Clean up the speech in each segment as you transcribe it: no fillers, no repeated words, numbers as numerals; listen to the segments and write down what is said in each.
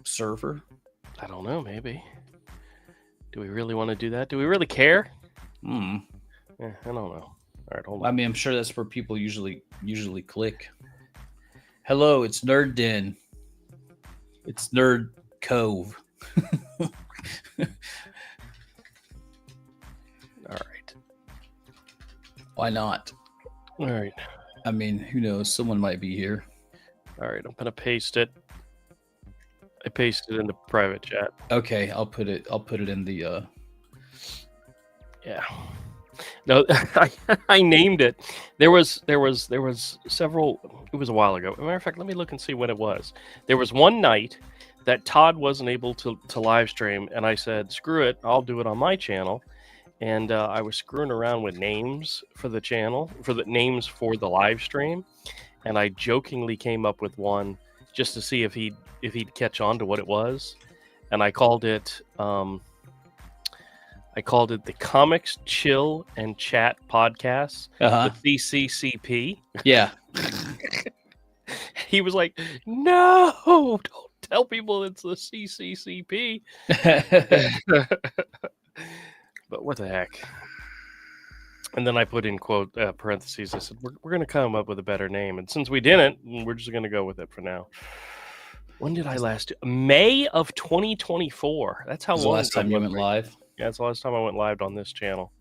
server? I don't know. Maybe. Do we really want to do that? Do we really care? Hmm. Yeah, I don't know. All right, hold on. I mean, I'm sure that's where people usually click. Hello, it's Nerd Den. It's Nerd Cove. All right. Why not? All right. I mean, who knows? Someone might be here. All right, I'm gonna paste it. I pasted it in the private chat. Okay, I'll put it in the Yeah. No, I named it. There was several. It was a while ago. As a matter of fact, let me look and see when it was. There was one night that Todd wasn't able to live stream, and I said, "Screw it, I'll do it on my channel." And I was screwing around with names for the channel, for the names for the live stream, and I jokingly came up with one just to see if he'd catch on to what it was, and I called it. I called it the Comics Chill and Chat Podcast, the CCCP. Yeah. He was like, "No, don't tell people it's the CCCP." But what the heck? And then I put in quote parentheses. I said, "We're going to come up with a better name." And since we didn't, we're just going to go with it for now. When did I last do? May of 2024. That's how long. The last time you went live. Yeah, it's the last time I went live on this channel.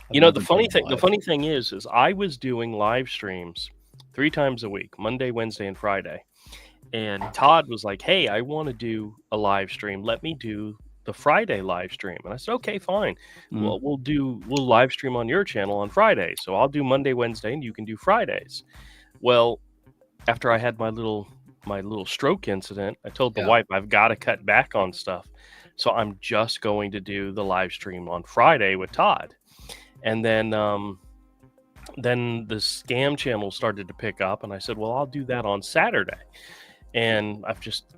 You know, the funny thing is I was doing live streams 3 times a week, Monday, Wednesday, and Friday. And Todd was like, "Hey, I want to do a live stream. Let me do the Friday live stream." And I said, "Okay, fine. Well, we'll live stream on your channel on Friday. So I'll do Monday, Wednesday, and you can do Fridays." Well, after I had my little stroke incident, I told the wife I've got to cut back on stuff. So I'm just going to do the live stream on Friday with Todd. And then the scam channel started to pick up, and I said, "Well, I'll do that on Saturday." And I've just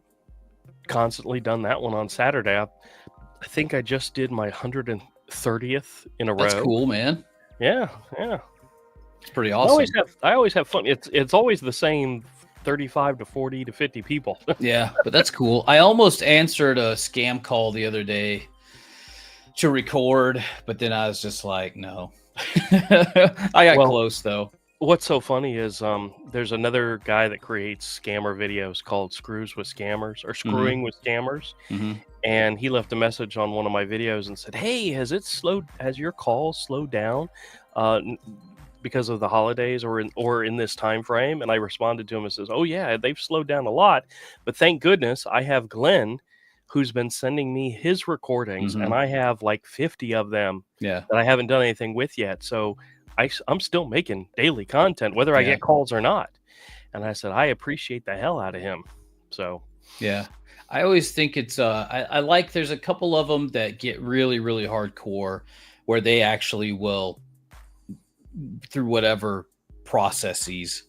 constantly done that one on Saturday. I think I just did my 130th in a row. That's cool, man. Yeah. It's pretty awesome. I always have fun. It's always the same 35 to 40 to 50 people. Yeah, but that's cool. I almost answered a scam call the other day to record, but then I was just like, no. I got close though. What's so funny is there's another guy that creates scammer videos called Screws with Scammers or Screwing with Scammers. And he left a message on one of my videos and said, "Hey, has your call slowed down because of the holidays or in this time frame?" And I responded to him and says, "Oh yeah, they've slowed down a lot, but thank goodness I have Glenn who's been sending me his recordings, and I have like 50 of them that I haven't done anything with yet. So I'm still making daily content, whether I get calls or not." And I said, I appreciate the hell out of him. So yeah, I always think it's I like, there's a couple of them that get really, really hardcore where they actually will, through whatever processes,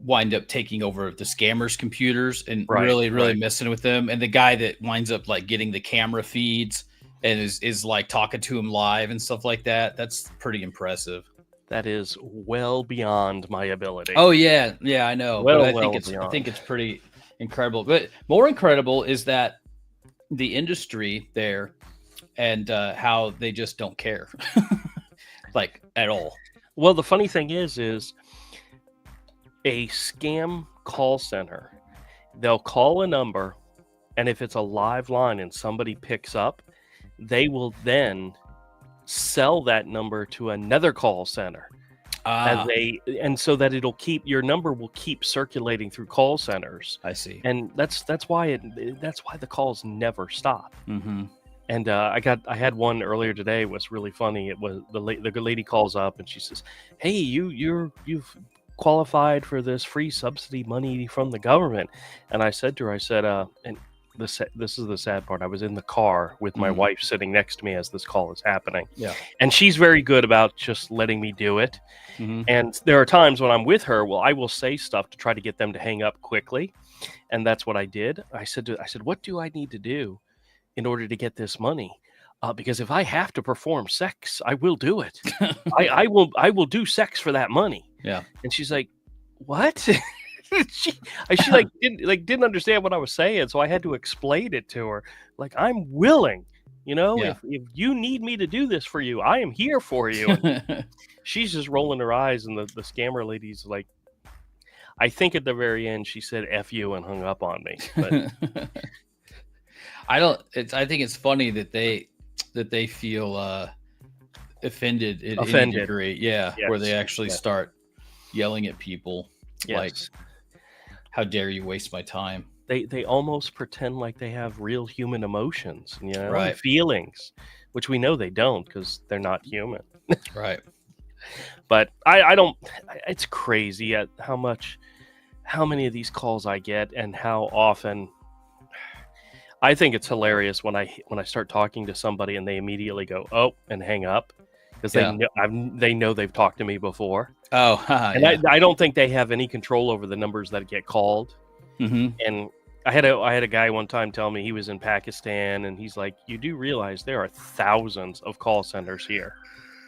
wind up taking over the scammers' computers and really messing with them. And the guy that winds up like getting the camera feeds and is like talking to him live and stuff like that, that's pretty impressive. That is well beyond my ability. Oh yeah, I know. But I think it's pretty incredible. But more incredible is that the industry there and how they just don't care, like at all. Well, the funny thing is a scam call center, they'll call a number, and if it's a live line and somebody picks up, they will then sell that number to another call center. And so that your number will keep circulating through call centers. I see. And that's why the calls never stop. Mm-hmm. And I had one earlier today. It was really funny. It was the lady calls up and she says, "Hey, you've qualified for this free subsidy money from the government." And I said to her, and this is the sad part, I was in the car with my wife sitting next to me as this call is happening. Yeah. And she's very good about just letting me do it. And there are times when I'm with her, I will say stuff to try to get them to hang up quickly. And that's what I did. I said, "What do I need to do in order to get this money? Because if I have to perform sex, I will do it. I will do sex for that money." Yeah. And she's like, "What?" she didn't understand what I was saying, so I had to explain it to her. Like, I'm willing, Yeah. if you need me to do this for you, I am here for you. And she's just rolling her eyes, and the scammer lady's like, I think at the very end she said "F you" and hung up on me. But I think it's funny that they feel offended in any degree. Yeah, yes. where they actually yes. start yelling at people like, Yes. how dare you waste my time? They almost pretend like they have real human emotions, and Right. feelings, which we know they don't because they're not human. Right. But I don't. It's crazy at how many of these calls I get and how often. I think it's hilarious when I start talking to somebody and they immediately go, "Oh," and hang up because Yeah. they know they've talked to me before. Oh, And yeah. I don't think they have any control over the numbers that get called. Mhm. And I had a guy one time tell me he was in Pakistan, and he's like, "You do realize there are thousands of call centers here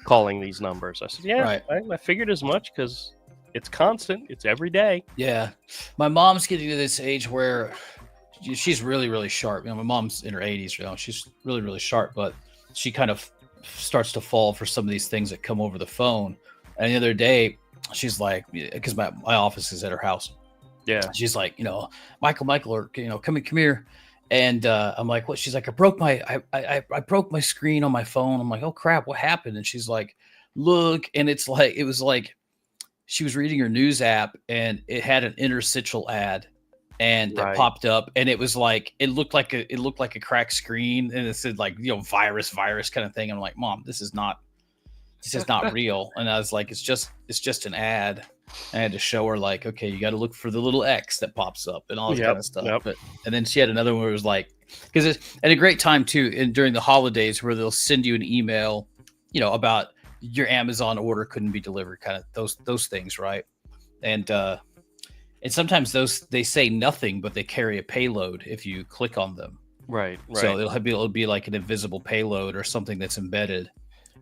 calling these numbers?" I said, "Yeah, Right. I figured as much because it's constant. It's every day." Yeah. My mom's getting to this age where she's really, really sharp. My mom's in her 80s, she's really, really sharp, but she kind of starts to fall for some of these things that come over the phone. And the other day, she's like, because my office is at her house. Yeah. She's like, Michael, or come here. And I'm like, what? She's like, I broke my screen on my phone. I'm like, oh crap, what happened? And she's like, look, and it was like she was reading her news app and it had an interstitial ad and that Right. popped up, and it was like it looked like a cracked screen, and it said like virus kind of thing. I'm like, Mom, this is not real. And I was like, it's just an ad. I had to show her like, okay, you got to look for the little X that pops up and all this kind of stuff. Yep. But and then she had another one where it was like, because it's at a great time too, and during the holidays where they'll send you an email, about your Amazon order couldn't be delivered, kind of those things, right? And sometimes they say nothing, but they carry a payload if you click on them. Right. So it'll be like an invisible payload or something that's embedded.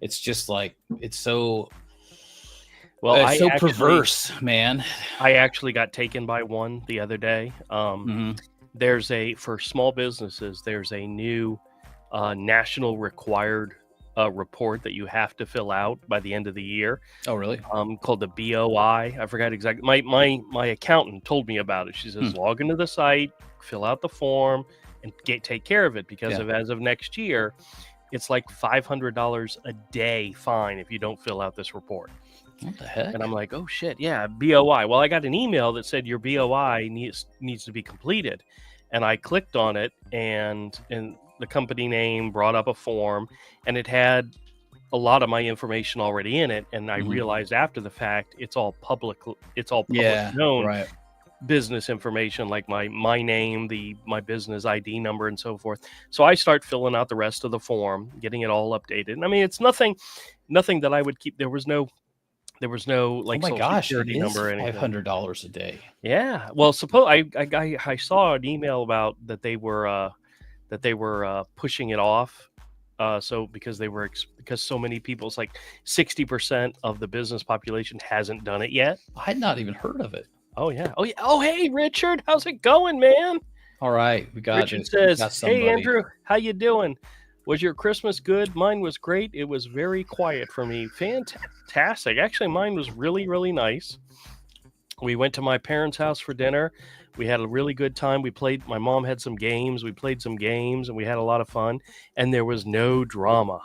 It's just like it's so it's so perverse, man. I actually got taken by one the other day. There's for small businesses, there's a new national required report that you have to fill out by the end of the year. Oh, really? Called the BOI. I forgot exactly. My accountant told me about it. She says, log into the site, fill out the form, and take care of it because as of next year, it's like $500 a day fine if you don't fill out this report. What the heck? And I'm like, oh shit, yeah, BOI. Well, I got an email that said your BOI needs to be completed, and I clicked on it, and the company name brought up a form, and it had a lot of my information already in it. And I realized after the fact, it's all public known right. business information, like my name, my business ID number, and so forth. So I start filling out the rest of the form, getting it all updated. And I mean, it's nothing that I would keep. There was no like, oh my social gosh, security number or anything. $500 a day. Yeah. Well, suppose I saw an email about that they were pushing it off. So because so many people, it's like 60% of the business population hasn't done it yet. I had not even heard of it. Oh yeah. Oh yeah. Oh hey Richard, how's it going, man? All right, we got Richard it. says, "Hey Andrew, how you doing? Was your Christmas good? Mine was great. It was very quiet for me. Fantastic. Actually, mine was really, really nice. We went to my parents' house for dinner. We had a really good time. My mom had some games. We played some games, and we had a lot of fun. And there was no drama."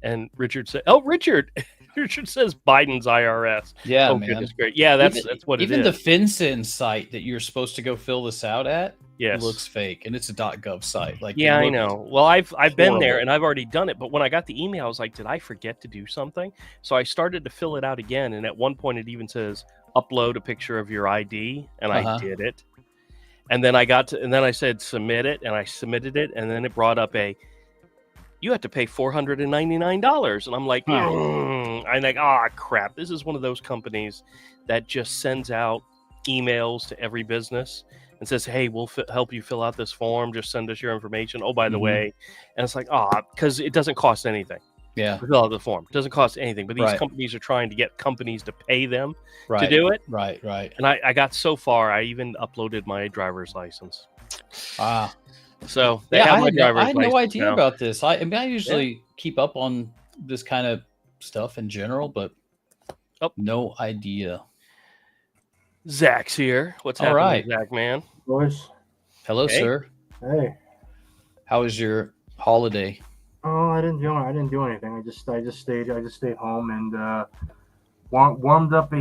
And Richard said, "Oh, Richard." Richard says Biden's IRS. Yeah, oh, man. Goodness great. Yeah, that's what it is. Even the FinCEN site that you're supposed to go fill this out at, yes, looks fake, and it's a .gov site. Like, yeah, I know. Well, I've been there and I've already done it, but when I got the email, I was like, did I forget to do something? So I started to fill it out again, and at one point it even says upload a picture of your ID, and I did it. And then I said submit it, and I submitted it, and then it brought up you have to pay $499. And I'm like, I'm like, crap. This is one of those companies that just sends out emails to every business and says, hey, we'll help you fill out this form. Just send us your information. Oh, by the way. And it's like, because it doesn't cost anything. Yeah. to fill out the form. It doesn't cost anything, but these Right. companies are trying to get companies to pay them to Right. do it. Right. Right. And I got so far, I even uploaded my driver's license. Ah. So they Yeah, have I my had driver's I had no license idea now. about this. I mean, I usually keep up on this kind of stuff in general, but Oh. no idea. Zach's here. What's All happening, right. Zach, man? Boys, Hello, Hey. sir. hey. How was your holiday? Oh, I didn't do anything. I just stayed home and warmed up a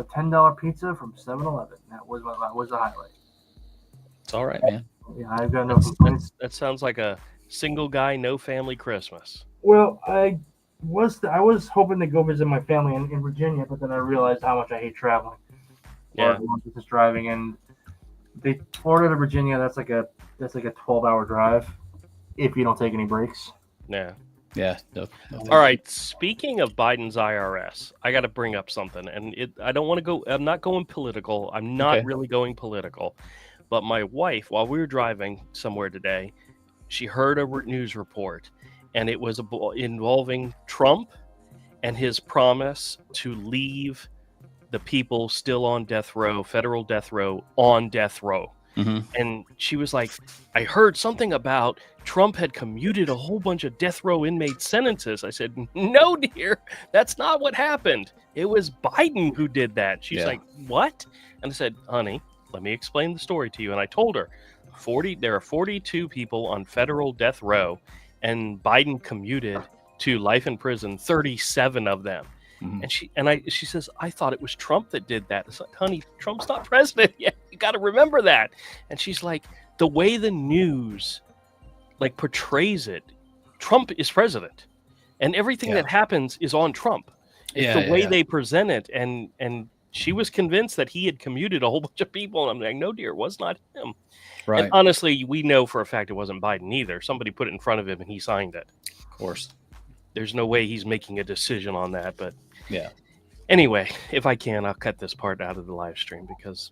$10 pizza from 7-Eleven. That was the highlight. It's all right, man. Yeah, I've got no complaints. That sounds like a single guy, no family Christmas. Well, I was hoping to go visit my family in Virginia, but then I realized how much I hate traveling. Yeah. Just driving, and Florida to Virginia, that's like a 12-hour drive if you don't take any breaks. Yeah. Yeah. No, All right. Speaking of Biden's IRS, I got to bring up something, and I don't want to go. I'm not going political. I'm not Okay. really going political. But my wife, while we were driving somewhere today, she heard a news report, and it was involving Trump and his promise to leave the people still on death row, federal death row, on death row. Mm-hmm. And she was like, I heard something about Trump had commuted a whole bunch of death row inmate sentences. I said, no, dear, that's not what happened. It was Biden who did that. She's Yeah. like, what? And I said, honey, let me explain the story to you. And I told her, there are 42 people on federal death row, and Biden commuted to life in prison, 37 of them. Mm-hmm. And she says, I thought it was Trump that did that. It's like, honey, Trump's not president yet. You got to remember that. And she's like, the way the news like portrays it, Trump is president, and everything Yeah. that happens is on Trump. It's Yeah, the way yeah. they present it. And she was convinced that he had commuted a whole bunch of people. And I'm like, no, dear, it was not him. Right. And honestly, we know for a fact it wasn't Biden either. Somebody put it in front of him and he signed it. Of course. There's no way he's making a decision on that. But Yeah. anyway, if I can, I'll cut this part out of the live stream because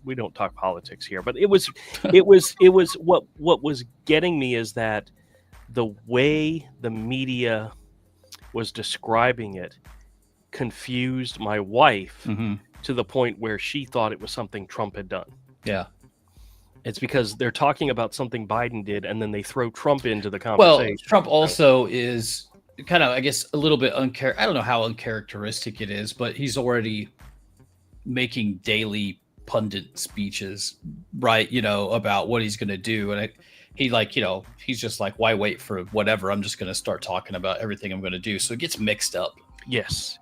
we don't talk politics here. But it was what was getting me is that the way the media was describing it confused my wife Mm-hmm. to the point where she thought it was something Trump had done. Yeah. It's because they're talking about something Biden did, and then they throw Trump into the Well, conversation. Trump also is kind of, I guess, a little bit I don't know how uncharacteristic it is, but he's already making daily pundit speeches, right? About what he's going to do. And he's just like, why wait for whatever? I'm just going to start talking about everything I'm going to do. So it gets mixed up. Yes.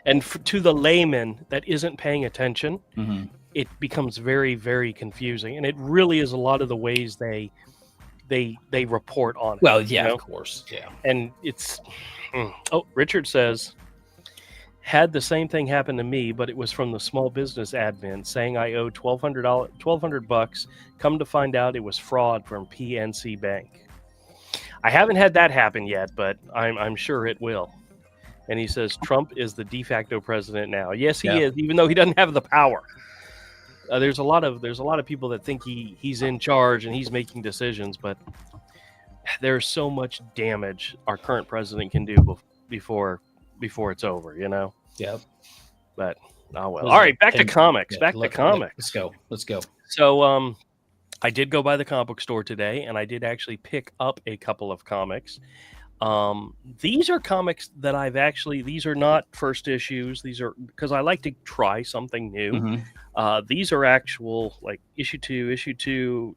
And to the layman that isn't paying attention, Mm-hmm. it becomes very, very confusing. And it really is a lot of the ways they report on it. Well, yeah, you know? of course. Yeah. And it's Richard says, had the same thing happen to me, but it was from the small business admin saying I owe $1,200. Come to find out it was fraud from PNC Bank. I haven't had that happen yet, but I'm sure it will. And he says Trump is the de facto president now. Yes, he is, even though he doesn't have the power. There's a lot of people that think he's in charge and he's making decisions, but there's so much damage our current president can do before it's over, Yep. But oh well. All right, back to comics. Let's go. So I did go by the comic book store today, and I did actually pick up a couple of comics. These are comics that these are not first issues. These are because I like to try something new. Mm-hmm. These are actual like issue 2,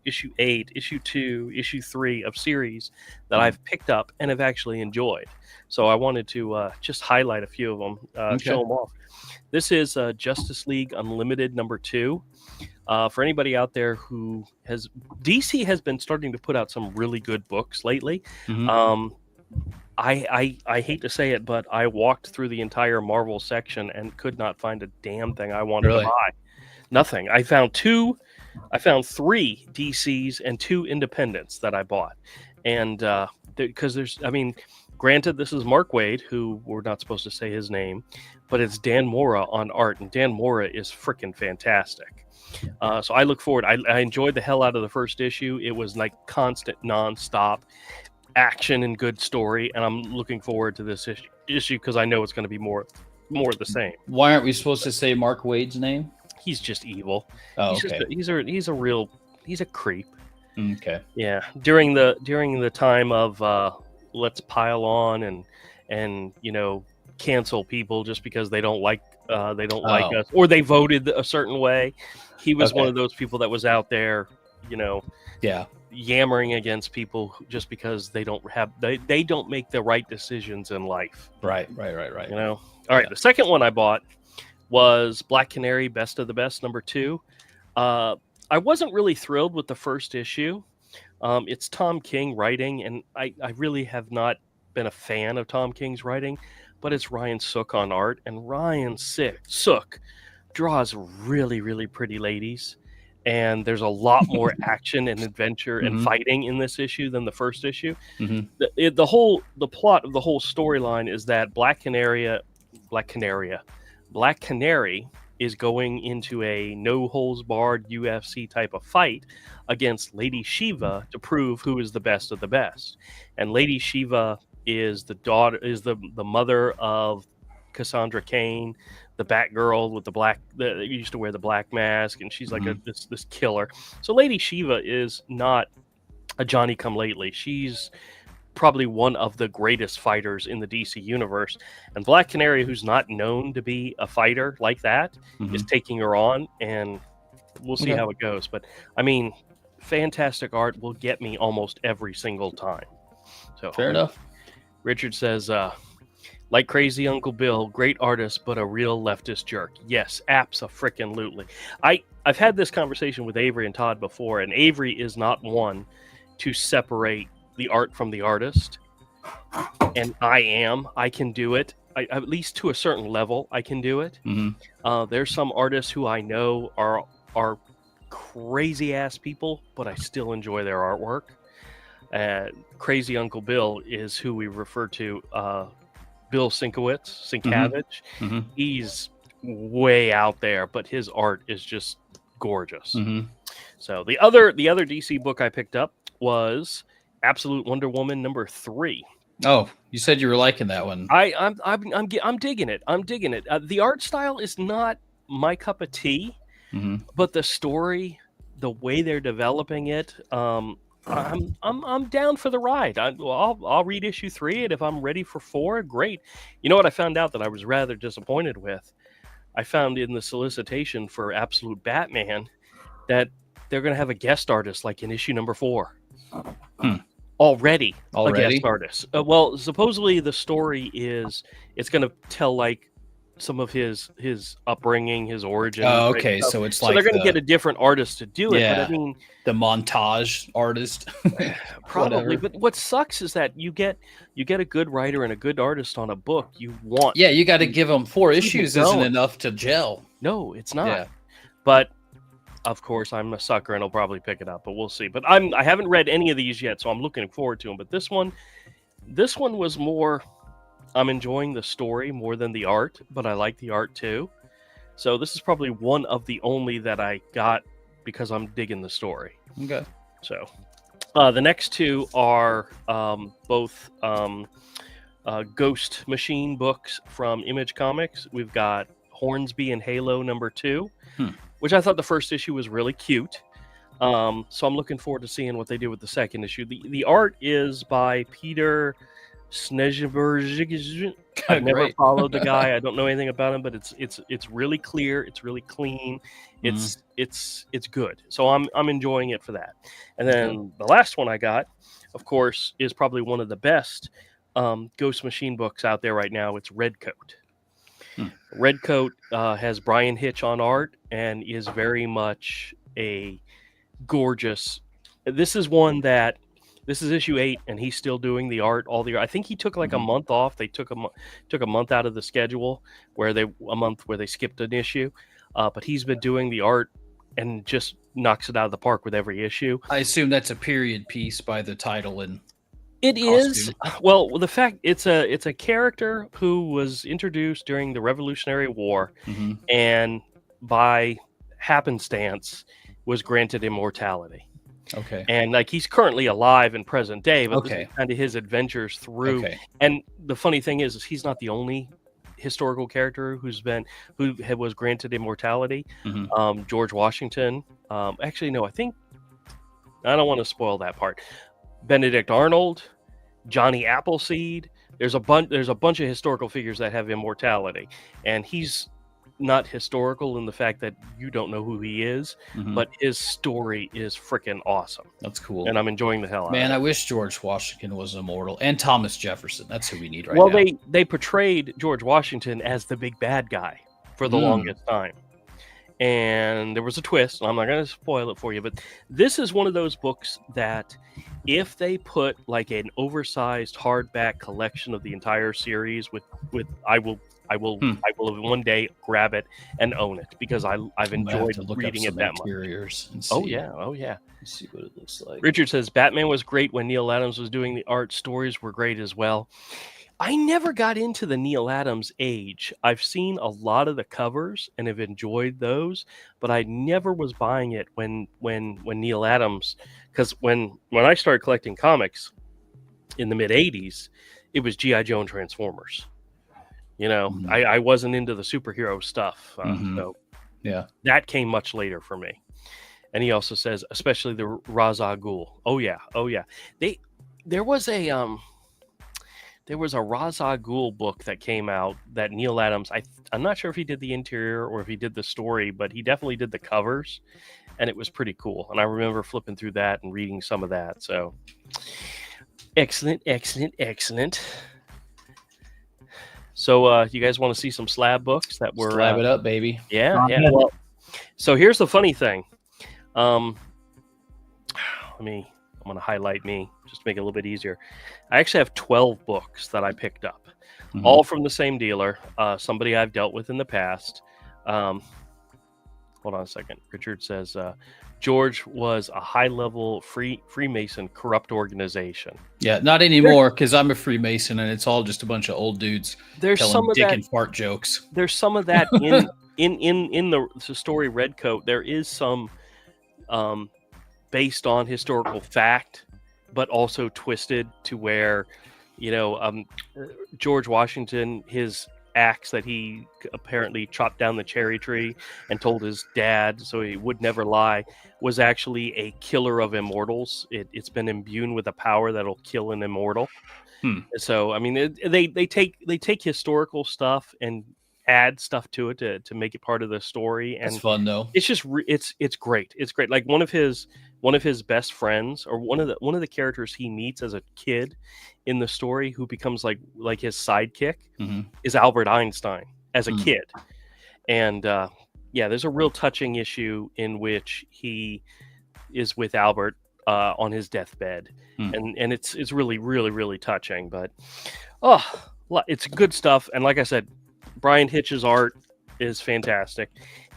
issue 8, issue 2, issue 3 of series that I've picked up and have actually enjoyed. So I wanted to just highlight a few of them, show them off. This is Justice League Unlimited number 2. For anybody out there who DC has been starting to put out some really good books lately. Mm-hmm. I hate to say it, but I walked through the entire Marvel section and could not find a damn thing I wanted to buy. Nothing. I found 3 DCs and 2 independents that I bought. And because granted, this is Mark Waid, who we're not supposed to say his name, but it's Dan Mora on art, and Dan Mora is freaking fantastic. So I look forward. I enjoyed the hell out of the first issue. It was like constant, nonstop action and good story, and I'm looking forward to this issue because I know it's going to be more of the same. Why aren't we supposed to say Mark Waid's name? He's just evil. Oh, he's okay. He's a creep. Okay. Yeah. During the time of let's pile on and cancel people just because they don't like us, or they voted a certain way. He was one of those people that was out there, yammering against people just because they don't make the right decisions in life. Right. All right. The second one I bought was Black Canary Best of the Best #2. I wasn't really thrilled with the first issue. It's Tom King writing, and I really have not been a fan of Tom King's writing, but it's Ryan Sook on art, and Ryan Sook draws really, really pretty ladies, and there's a lot more action and adventure and fighting in this issue than the first issue. The plot of the whole storyline is that Black Canary is going into a no-holds-barred UFC type of fight against Lady Shiva to prove who is the best of the best. And Lady Shiva is the mother of Cassandra Cain, the Batgirl with that used to wear the black mask, and she's like this killer. So Lady Shiva is not a Johnny-come-lately. She's probably one of the greatest fighters in the DC universe, and Black Canary, who's not known to be a fighter like that, is taking her on, and we'll see how it goes. But I mean, fantastic art will get me almost every single time. So fair enough. Richard says, like Crazy Uncle Bill, great artist, but a real leftist jerk. Yes, abso-frickin-lutely. I've had this conversation with Avery and Todd before, and Avery is not one to separate the art from the artist, and I can do it. At least to a certain level, I can do it. There's some artists who I know are crazy ass people, but I still enjoy their artwork. Crazy Uncle Bill is who we refer to, Bill Sienkiewicz. He's way out there, but his art is just gorgeous. So the other DC book I picked up was Absolute Wonder Woman #3. Oh, you said you were liking that one. I'm digging it. The art style is not my cup of tea, but the story, the way they're developing it, I'm down for the ride. I'll read issue 3, and if I'm ready for 4, great. You know what I found out that I was rather disappointed with? I found in the solicitation for Absolute Batman that they're going to have a guest artist like in issue #4. Already a guest artist. Well, supposedly the story is it's going to tell like some of his upbringing, his origin. Oh, okay. So it's like they're going to get a different artist to do it. Yeah, but I mean, the montage artist. Probably. But what sucks is that you get a good writer and a good artist on a book. You got to give them 4 issues. Isn't enough to gel. No, it's not. Yeah. But of course, I'm a sucker and I'll probably pick it up, but we'll see. But I haven't read any of these yet, so I'm looking forward to them. But this one was more. I'm enjoying the story more than the art, but I like the art too. So this is probably one of the only that I got because I'm digging the story. Okay. So the next 2 are both Ghost Machine books from Image Comics. We've got Hornsby and Halo #2. Which I thought the first issue was really cute. So I'm looking forward to seeing what they do with the second issue. The art is by Peter Snejbjerg. I've never followed the guy. I don't know anything about him, but it's really clear. It's really clean. It's good. So I'm enjoying it for that. And then the last one I got, of course, is probably one of the best Ghost Machine books out there right now. It's Redcoat. Redcoat has Brian Hitch on art and is very much a gorgeous. This is issue 8, and he's still doing the art. I think he took like a month off. They took a month out of the schedule where they skipped an issue, but he's been doing the art and just knocks it out of the park with every issue. I assume that's a period piece by the title and. It is. Well, the fact it's a character who was introduced during the Revolutionary War, and by happenstance was granted immortality. Okay. And like he's currently alive in present day, but this Okay. is kind of his adventures through. Okay. And the funny thing is he's not the only historical character who was granted immortality. Mhm. George Washington. Actually, no, I don't want to spoil that part. Benedict Arnold, Johnny Appleseed. There's a bunch of historical figures that have immortality, and he's not historical in the fact that you don't know who he is, Mhm. but his story is freaking awesome, That's cool. and I'm enjoying the hell out Man, of I it. wish George Washington was immortal, and Thomas Jefferson. That's who we need right Well, now. they portrayed George Washington as the big bad guy for the Mm. longest time. And there was a twist, and I'm not going to spoil it for you, but this is one of those books that if they put like an oversized hardback collection of the entire series with I will one day grab it and own it because I've I'm gonna have enjoyed to look reading up it some that much. interiors and see. Oh yeah. Let's see what it looks like. Richard says Batman was great when Neil Adams was doing the art. Stories were great as well. I never got into the Neil Adams age. I've seen a lot of the covers and have enjoyed those, but I never was buying it when Neil Adams, because when I started collecting comics in the mid '80s, it was G.I. Joe and Transformers. You know, Mhm. I wasn't into the superhero stuff, Mhm. so Yeah. that came much later for me. And he also says, especially the Ra's al Ghul. Oh yeah. There was a Ra's al Ghul book that came out that Neil Adams, I'm not sure if he did the interior or if he did the story, but he definitely did the covers, and it was pretty cool. And I remember flipping through that and reading some of that. So excellent. So you guys want to see some slab books that were Slab it up, baby. Yeah. Yeah. Well, so here's the funny thing. I'm going to highlight me just to make it a little bit easier. I actually have 12 books that I picked up, Mhm. all from the same dealer, somebody I've dealt with in the past. Hold on a second. Richard says, George was a high-level Freemason corrupt organization. Yeah, not anymore because I'm a Freemason and it's all just a bunch of old dudes There's telling some of dick that. and fart jokes. There's some of that in the story Redcoat. There is some based on historical fact, but also twisted to where, George Washington, his axe that he apparently chopped down the cherry tree and told his dad so he would never lie, was actually a killer of immortals. It's been imbued with a power that'll kill an immortal. So I mean, they take historical stuff and add stuff to it to make it part of the story, and It's fun though. it's just it's great. It's great. Like one of his best friends, or one of the characters he meets as a kid in the story, who becomes like his sidekick, Mhm. is Albert Einstein as a Mm. kid. And there's a real touching issue in which he is with Albert on his deathbed, and it's really, really, really touching. But it's good stuff. And like I said, Brian Hitch's art is fantastic.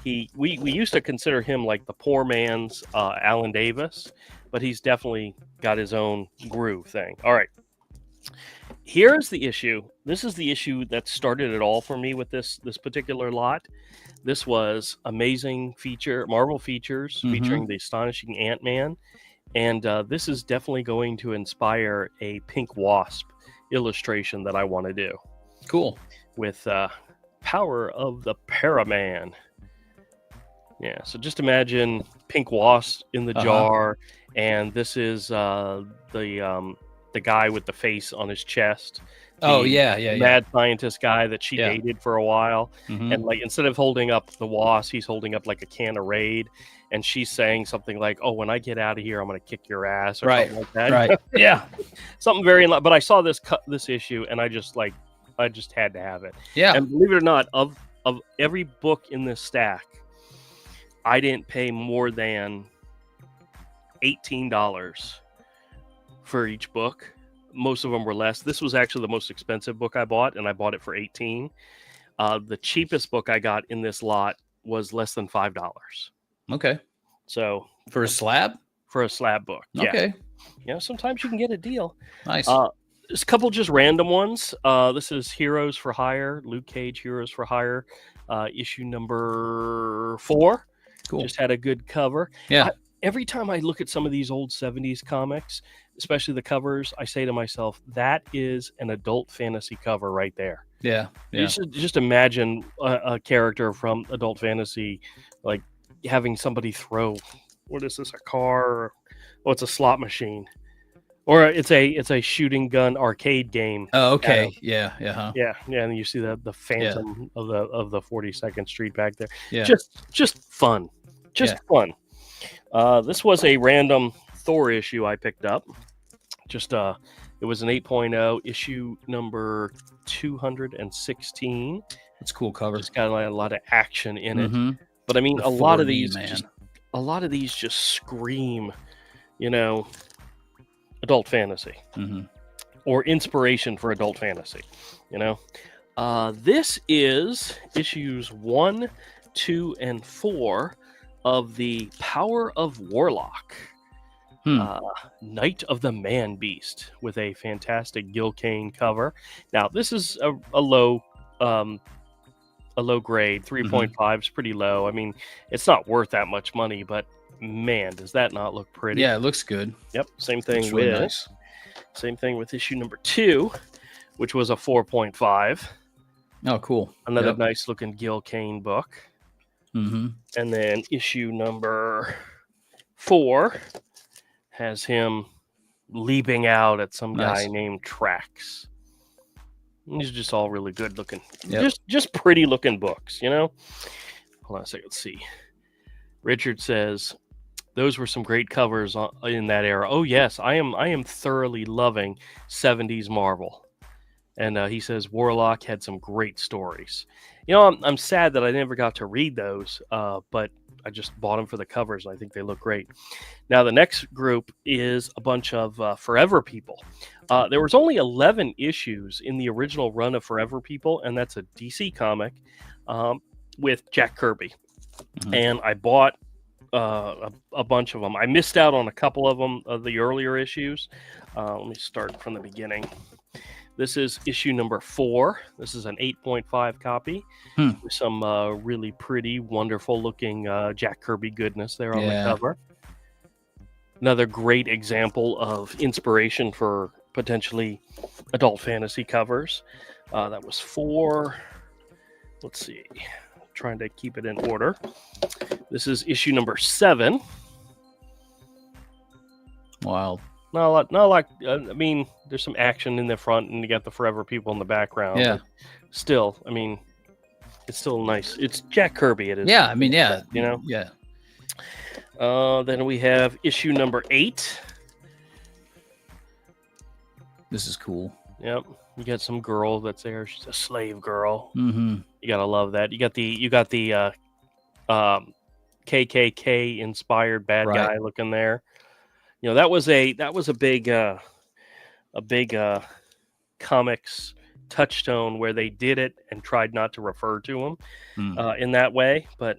We used to consider him like the poor man's Alan Davis, but he's definitely got his own groove thing. All right. Here's the issue. This is the issue that started it all for me with this particular lot. This was amazing Marvel features featuring the astonishing Ant-Man. And this is definitely going to inspire a Pink Wasp illustration that I want to do. Cool. With Power of the Paraman. Yeah, so just imagine Pink Wasp in the jar, and this is the guy with the face on his chest. Mad scientist guy that she dated for a while. Mhm. And like, instead of holding up the wasp, he's holding up like a can of Raid, and she's saying something like, "Oh, when I get out of here, I'm going to kick your ass," or something like that. Right. Yeah. Something very. But I saw this issue, and I just had to have it. Yeah. And believe it or not, of every book in this stack, I didn't pay more than $18 for each book. Most of them were less. This was actually the most expensive book I bought, and I bought it for $18. The cheapest book I got in this lot was less than $5. Okay. So for a slab? For a slab book. Okay. Yeah. Sometimes you can get a deal. Nice. There's a couple just random ones. This is Heroes for Hire, Luke Cage Heroes for Hire, issue number 4. Cool. Just had a good cover. Yeah. every time I look at some of these old 70s comics, especially the covers, I say to myself, that is an adult fantasy cover right there. Yeah. You just imagine a character from adult fantasy, like having somebody throw, what is this, a car? Oh, it's a slot machine. Or it's a shooting gun arcade game. Oh, okay. Yeah. Yeah. Yeah, and you see the phantom of the 42nd Street back there. Yeah. Just fun. Fun. This was a random Thor issue I picked up. It was an 8.0 issue number 216. It's a cool cover. It's got a lot of action in it. Mhm. But I mean, The a lot of 4D, these just scream, adult fantasy. Mhm. Or inspiration for adult fantasy, This is issues 1, 2, and 4 of the Power of Warlock, Night of the Man Beast, with a fantastic Gil Kane cover. Now, this is a low grade. 3.5 is pretty low. I mean, it's not worth that much money, but man, does that not look pretty? Yeah, it looks good. Yep. Same thing It's really with nice. Same thing with issue number 2, which was a 4.5. Oh, cool. Another Yep. nice looking Gil Kane book. Mm-hmm. And then issue number 4 has him leaping out at some guy Nice. named Trax. And these are just all really good looking, Yep. just pretty looking books, Hold on a second, let's see. Richard says, those were some great covers in that era. Oh yes, I am thoroughly loving 70s Marvel. And he says Warlock had some great stories. I'm sad that I never got to read those, but I just bought them for the covers. I think they look great. Now the next group is a bunch of Forever People. There was only 11 issues in the original run of Forever People, and that's a DC comic with Jack Kirby. Mm-hmm. And I bought a bunch of them. I missed out on a couple of them of the earlier issues. Let me start from the beginning. This is issue number 4. This is an 8.5 copy with some really pretty, wonderful looking Jack Kirby goodness there on the cover. Another great example of inspiration for potentially adult fantasy covers. That was 4. Let's see. Trying to keep it in order. This is issue number 7. Wild. Not a lot. I mean, there's some action in the front, and you got the Forever People in the background. Yeah. Still, I mean, it's still nice. It's Jack Kirby. It is. Yeah. I mean, yeah. Yeah. Then we have issue number 8. This is cool. Yep. You got some girl that's there. She's a slave girl. Mm-hmm. You gotta love that. You got the KKK inspired bad guy looking there. That was a big comics touchstone where they did it and tried not to refer to him in that way, but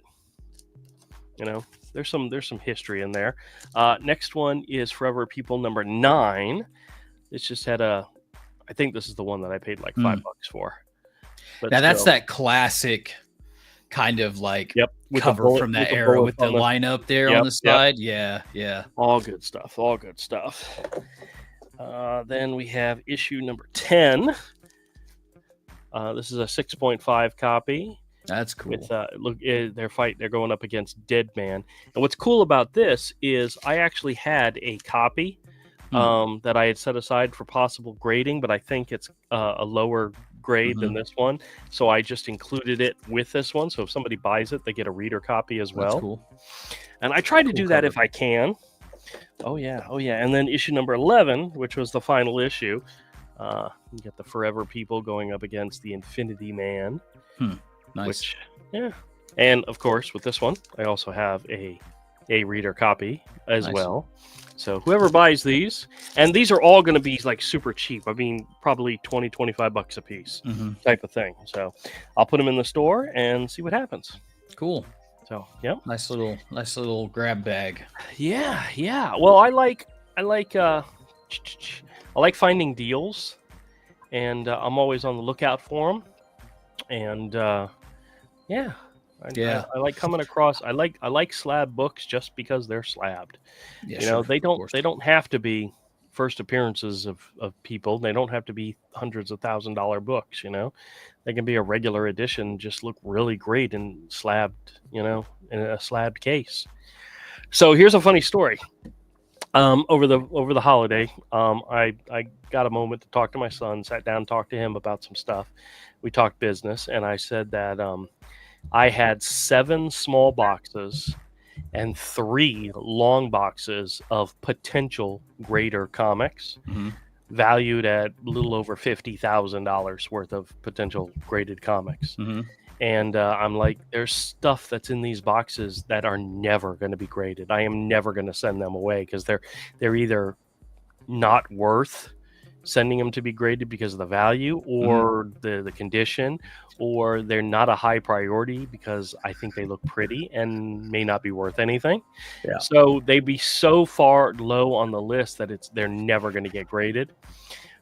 there's some history in there. Next one is Forever People number 9. It's just had I think this is the one that I paid like $5 for. But now that's that classic kind of like cover from that era with the lineup there on the side. Yep. Yeah. All good stuff. Then we have issue number 10. This is a 6.5 copy. That's cool. With they're going up against Dead Man. And what's cool about this is I actually had a copy that I had set aside for possible grading, but I think it's a lower grade than this one, so I just included it with this one, so if somebody buys it they get a reader copy as well. That's cool. And I try to do that if I can. Oh yeah. And then issue number 11, which was the final issue, you get the Forever People going up against the Infinity Man. Nice. And of course with this one I also have a reader copy as well. So whoever buys these, and these are all going to be like super cheap. I mean, probably $20-$25 a piece type of thing. So I'll put them in the store and see what happens. Cool. So, yeah. Nice little grab bag. Yeah. Well, I like finding deals, and I'm always on the lookout for them. And I like coming across. I like slab books just because they're slabbed. Yeah, You know, sure, they don't have to be first appearances of people. They don't have to be hundreds of $1,000 books. You know, they can be a regular edition, just look really great and slabbed. You know, in a slabbed case. So here's a funny story. Over the holiday, I got a moment to talk to my son. Sat down, talked to him about some stuff. We talked business, and I said that I had 7 small boxes and 3 long boxes of potential grader comics, valued at a little over $50,000 worth of potential graded comics. And I'm like, there's stuff that's in these boxes that are never going to be graded. I am never going to send them away because they're either not worth sending them to be graded because of the value or the condition, or they're not a high priority because I think they look pretty and may not be worth anything. Yeah. So they'd be so far low on the list that they're never going to get graded.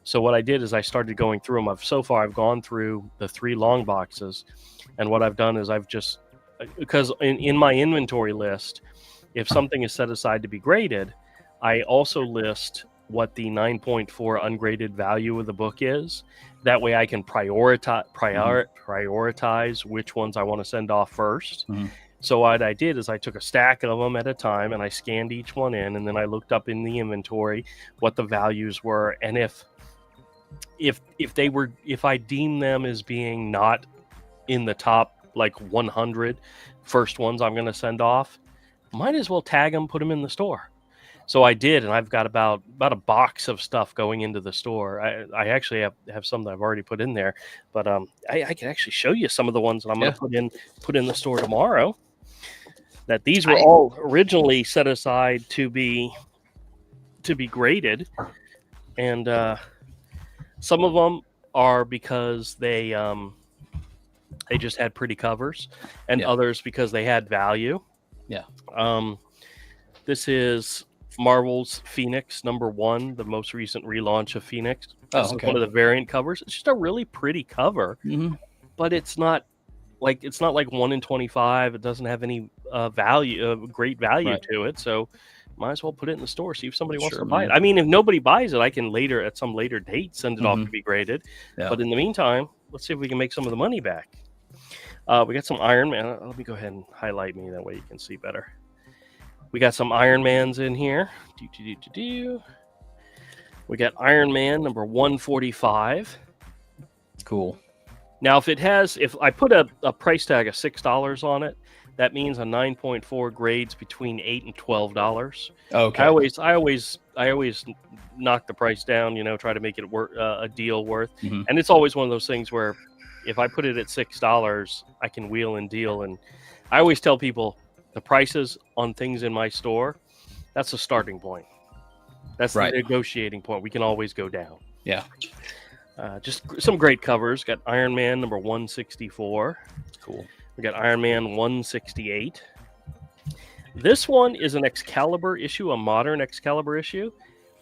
So what I did is I started going through them. So far I've gone through the 3 long boxes, and what I've done is I've just, because in my inventory list, if something is set aside to be graded, I also list what the 9.4 ungraded value of the book is. That way I can prioritize which ones I want to send off first. So what I did is I took a stack of them at a time and I scanned each one in, and then I looked up in the inventory what the values were, and if I deem them as being not in the top like 100 first ones I'm going to send off, might as well tag them, put them in the store. So I did, and I've got about a box of stuff going into the store. I actually have some that I've already put in there, but I can actually show you some of the ones that I'm going to put in the store tomorrow. That these were all originally set aside to be graded, and some of them are because they just had pretty covers, and others because they had value. Yeah. This is Marvel's Phoenix #1, the most recent relaunch of Phoenix. This is one of the variant covers. It's just a really pretty cover, but it's not like 1 in 25. It doesn't have any great value to it. So might as well put it in the store, see if somebody wants to buy it. I mean, if nobody buys it, I can at some later date send it off to be graded. But in the meantime, let's see if we can make some of the money back. We got some Iron Man. Let me go ahead and highlight me, that way you can see better. We got some Iron Mans in here. We got Iron Man number 145. Cool. Now, if I put a price tag of $6 on it, that means a 9.4 grades between $8 and $12. Okay. I always knock the price down, try to make it a deal worth. And it's always one of those things where if I put it at $6, I can wheel and deal. And I always tell people the prices on things in my store, that's a starting point. That's the negotiating point. We can always go down. Yeah. Just some great covers. Got Iron Man number 164. Cool. We got Iron Man 168. This one is an Excalibur issue, a modern Excalibur issue.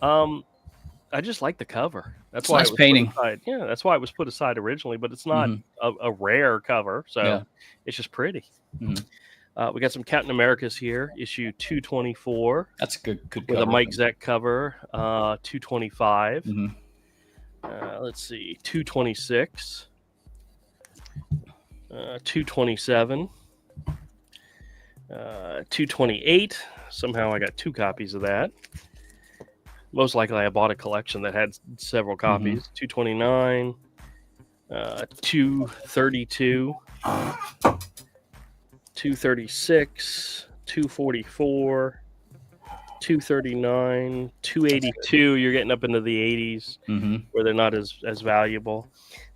I just like the cover. That's why nice painting. Yeah, that's why it was put aside originally, but it's not a rare cover, so it's just pretty. We got some Captain Americas here, issue 224. That's a good cover. With a Mike Zeck cover, 225. Let's see, 226. 227. 228. Somehow I got 2 copies of that. Most likely I bought a collection that had several copies. 229. 232. 236. 244. 239. 282. You're getting up into the 80s where they're not as valuable.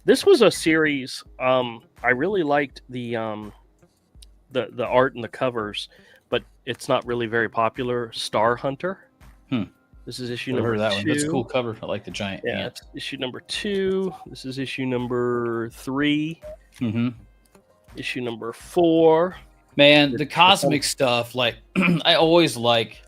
This was a series. I really liked the art and the covers, but it's not really very popular. Star Hunter. This is issue number 2. That one. That's a cool cover. I like the giant ant. Issue number 2. This is issue number 3. Issue number 4. Man, the cosmic stuff, like I always like,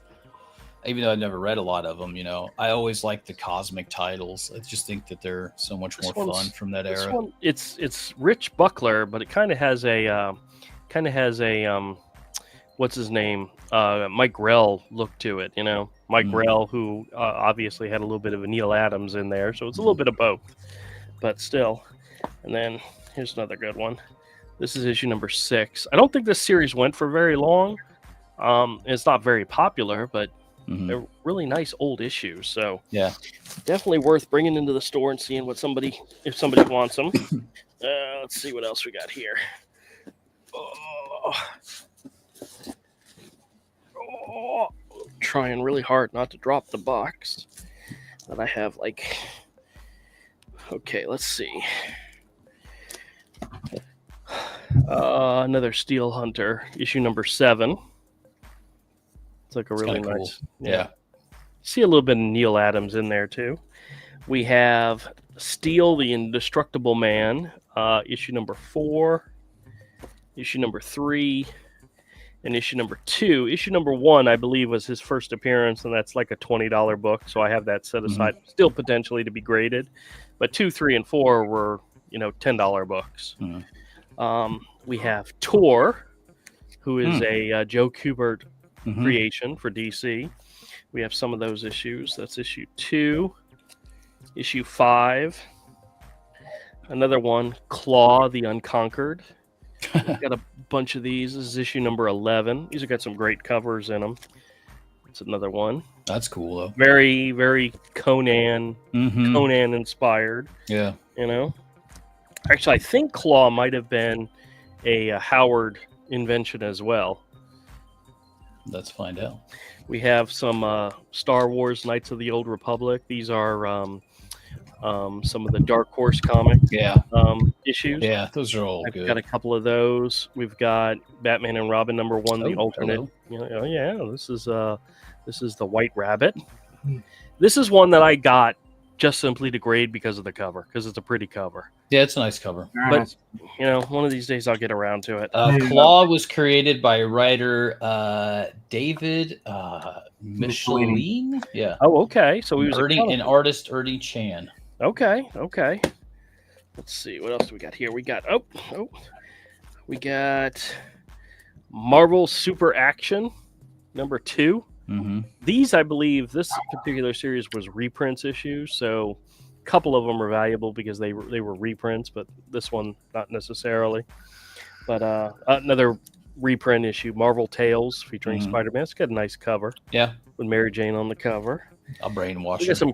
even though I've never read a lot of them, I always like the cosmic titles. I just think that they're so much more fun from that era. It's Rich Buckler, but it kind of has a kind of has a what's his name? Mike Grell look to it. Mike Grell, who obviously had a little bit of a Neil Adams in there, so it's a little bit of both, but still. And then here's another good one. This is issue number 6. I don't think this series went for very long. It's not very popular, but they're really nice old issues. So yeah, definitely worth bringing into the store and seeing if somebody wants them. Let's see what else we got here. Trying really hard not to drop the box that I have. Okay, let's see. Another Steel Hunter, issue number 7. It's like a really nice. Cool. Yeah. See a little bit of Neil Adams in there too. We have Steel, the Indestructible Man, issue number 4, issue number 3, and issue number 2. Issue number 1, I believe, was his first appearance, and that's like a $20 book, so I have that set aside, still potentially to be graded. But 2, 3, and 4 were, $10 books. We have Tor, who is a Joe Kubert creation for DC. We have some of those issues. That's issue 2, issue 5. Another one, Claw, the Unconquered. We've got a bunch of these. This is issue number 11. These have got some great covers in them. It's another one. That's cool, though. Very, very Conan inspired. Yeah. Actually, I think Claw might have been a Howard invention as well. Let's find out. We have some Star Wars Knights of the Old Republic. These are some of the Dark Horse comic issues. Yeah, those are all I've good. got a couple of those. We've got Batman and Robin number 1, the alternate. Hello. This is the White Rabbit. This is one that I got just simply to grade because of the cover, because it's a pretty cover. Yeah, it's a nice cover. But one of these days I'll get around to it. Claw was created by writer David Micheline. Yeah. Oh, okay. So he was an artist, Ernie Chan. Okay. Let's see, what else do we got here? We got Marvel Super Action number 2. These, I believe, this particular series was reprints issues, so a couple of them are valuable because they were reprints, but this one not necessarily. But another reprint issue, Marvel Tales, featuring Spider-Man. It's got a nice cover. Yeah, with Mary Jane on the cover. I'll brainwash We her. got some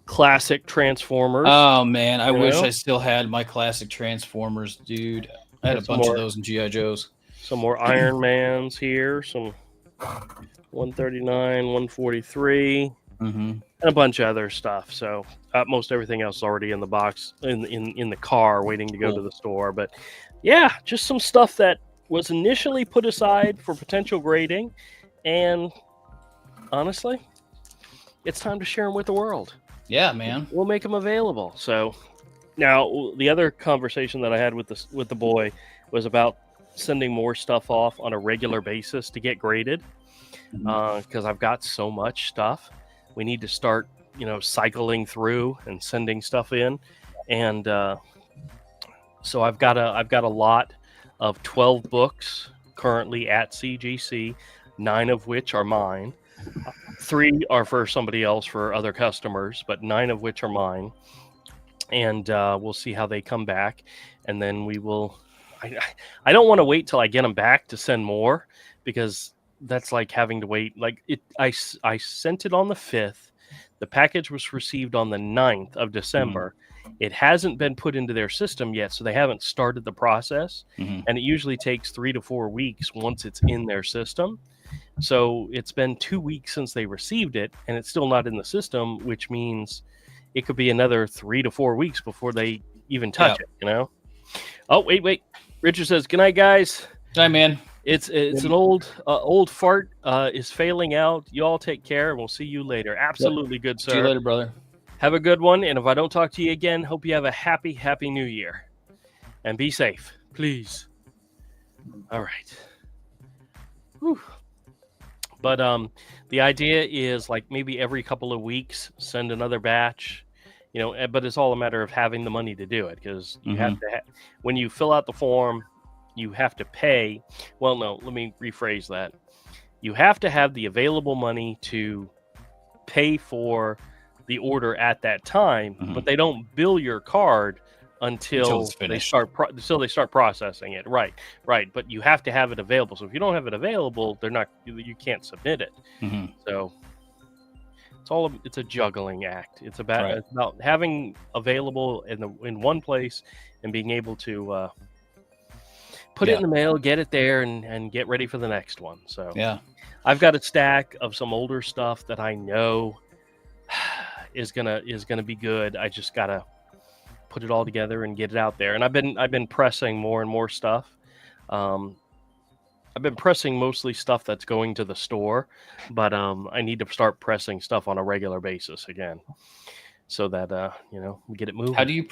classic Transformers. Oh man, I wish I still had my classic Transformers, dude. I had a bunch of those in G.I. Joes. Some more Iron Mans here. Some 139, 143, and a bunch of other stuff. So most everything else is already in the box, in the car, waiting to go to the store. But yeah, just some stuff that was initially put aside for potential grading, and honestly, it's time to share them with the world. Yeah, man. We'll make them available. So now the other conversation that I had with the boy was about sending more stuff off on a regular basis to get graded, because I've got so much stuff. We need to start, cycling through and sending stuff in, and so I've got a lot of 12 books currently at CGC, 9 of which are mine. 3 are for somebody else, for other customers, but 9 of which are mine. And we'll see how they come back, and then we will. I don't want to wait till I get them back to send more, because that's like having to wait. I sent it on the 5th. The package was received on the 9th of December. It hasn't been put into their system yet, so they haven't started the process. And it usually takes 3 to 4 weeks once it's in their system. So it's been 2 weeks since they received it, and it's still not in the system, which means it could be another 3 to 4 weeks before they even touch it, Oh, wait. Richard says, "Good night, guys." Hi, man. It's an old fart is failing out. You all take care, and we'll see you later. Absolutely good, sir. See you later, brother. Have a good one, and if I don't talk to you again, hope you have a happy New Year. And be safe, please. All right. Whew. But the idea is like maybe every couple of weeks, send another batch. But it's all a matter of having the money to do it, because you have to when you fill out the form, you have to pay. Well, no, let me rephrase that. You have to have the available money to pay for the order at that time, but they don't bill your card until it's they finished. start processing it. Right. But you have to have it available. So if you don't have it available, you can't submit it. So it's a juggling act. It's about having available in one place and being able to put it in the mail, get it there, and get ready for the next one. So yeah, I've got a stack of some older stuff that I know is gonna be good. I just gotta put it all together and get it out there. And I've been pressing more and more stuff. I've been pressing mostly stuff that's going to the store, but I need to start pressing stuff on a regular basis again, so that we get it moving. How do you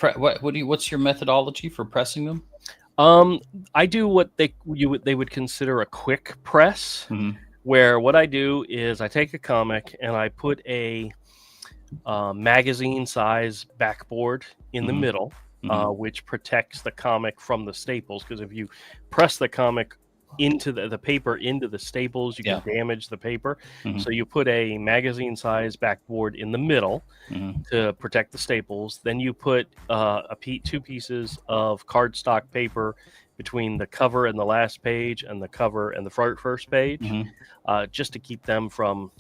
what's your methodology for pressing them? I do what they would consider a quick press, where what I do is I take a comic and I put a magazine size backboard in the middle, which protects the comic from the staples. Because if you press the comic into the paper into the staples, you can damage the paper. So you put a magazine size backboard in the middle to protect the staples. Then you put two pieces of cardstock paper between the cover and the last page and the cover and the first page, just to keep them from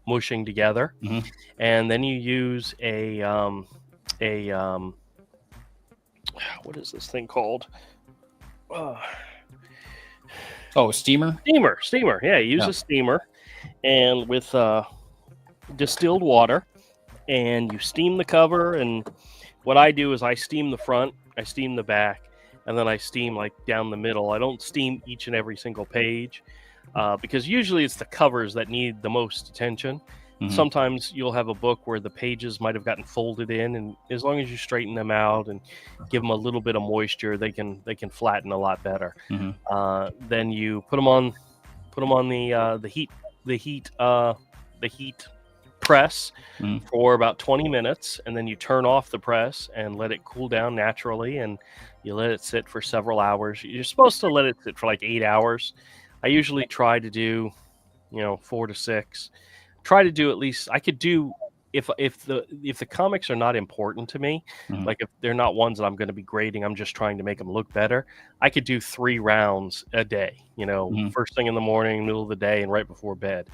mushing together. And then you use a what is this thing called? Oh, a steamer? Steamer. Yeah, use a steamer, and with distilled water, and you steam the cover. And what I do is I steam the front, I steam the back, and then I steam like down the middle. I don't steam each and every single page, because usually it's the covers that need the most attention. Sometimes you'll have a book where the pages might have gotten folded in, and as long as you straighten them out and give them a little bit of moisture, they can flatten a lot better. Then you put them on the heat press for about 20 minutes, and then you turn off the press and let it cool down naturally, and you let it sit for several hours. You're supposed to let it sit for like 8 hours. I usually try to do 4 to 6. Try to do at least, I could do, if the comics are not important to me, like if they're not ones that I'm going to be grading, I'm just trying to make them look better, I could do 3 rounds a day, first thing in the morning, middle of the day, and right before bed.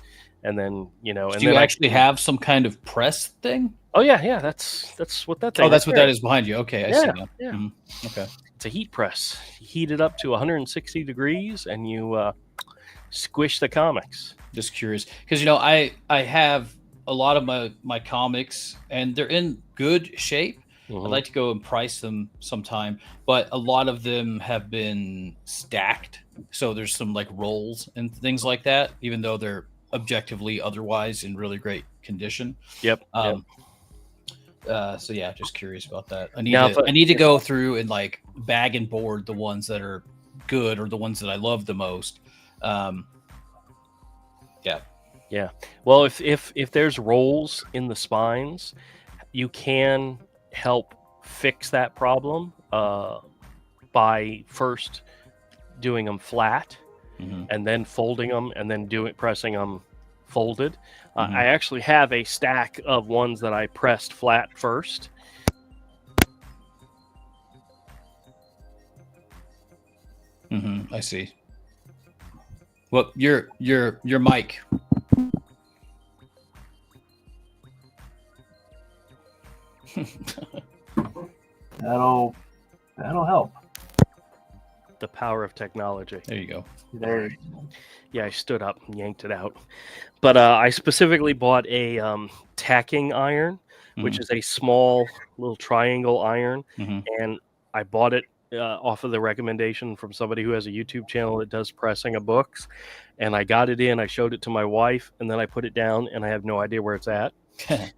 And then, do you actually have some kind of press thing? Oh yeah. That's what that thing. Oh, that's what that is behind you. Okay. I see now. Yeah. Okay. It's a heat press. You heat it up to 160 degrees and you squish the comics. Just curious, because I have a lot of my comics and they're in good shape. I'd like to go and price them sometime, but a lot of them have been stacked, so there's some like rolls and things like that, even though they're objectively otherwise in really great condition. Yep. So yeah, just curious about that. I need to go through and like bag and board the ones that are good or the ones that I love the most. Yeah. Well, if there's rolls in the spines, you can help fix that problem by first doing them flat and then folding them and then pressing them folded. I actually have a stack of ones that I pressed flat first. I see. Well, your mic. That'll help. The power of technology. There you go. There. Yeah, I stood up and yanked it out. But I specifically bought a tacking iron, which is a small little triangle iron, and I bought it off of the recommendation from somebody who has a YouTube channel that does pressing of books. And I got it in, I showed it to my wife, and then I put it down, and I have no idea where it's at.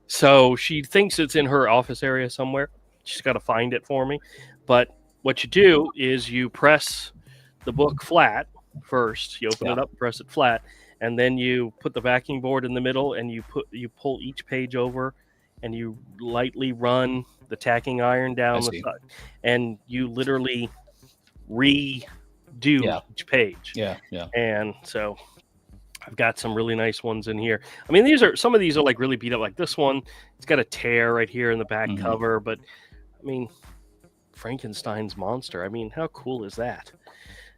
So she thinks it's in her office area somewhere. She's got to find it for me. But what you do is you press the book flat first. You open it up, press it flat, and then you put the backing board in the middle, and you pull each page over, and you lightly run the tacking iron down the side, and you literally do each page. Yeah. And so I've got some really nice ones in here. I mean, some of these are like really beat up. Like this one, it's got a tear right here in the back cover. But I mean, Frankenstein's monster. I mean, how cool is that?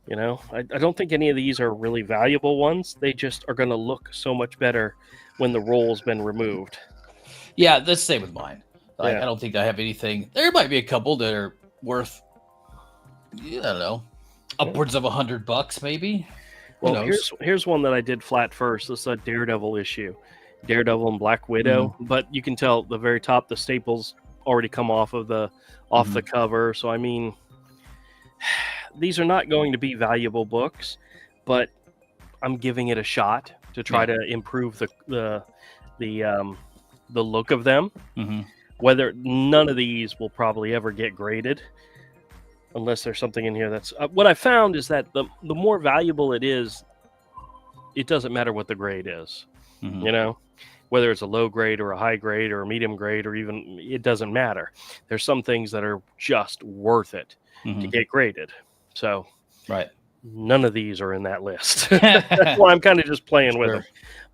You know, I don't think any of these are really valuable ones. They just are going to look so much better when the roll's been removed. Yeah, that's the same with mine. Like, I don't think I have anything. There might be a couple that are worth, I don't know, upwards of $100 maybe. Well, here's one that I did flat first. This is a Daredevil issue, Daredevil and Black Widow. But you can tell at the very top the staples already come off the cover. So I mean, these are not going to be valuable books, but I'm giving it a shot to try to improve the look of them. Whether none of these will probably ever get graded, unless there's something in here that's what I found is that the more valuable it is, it doesn't matter what the grade is. You know, whether it's a low grade or a high grade or a medium grade, or even, it doesn't matter. There's some things that are just worth it to get graded. So none of these are in that list. That's why I'm kind of just playing with them.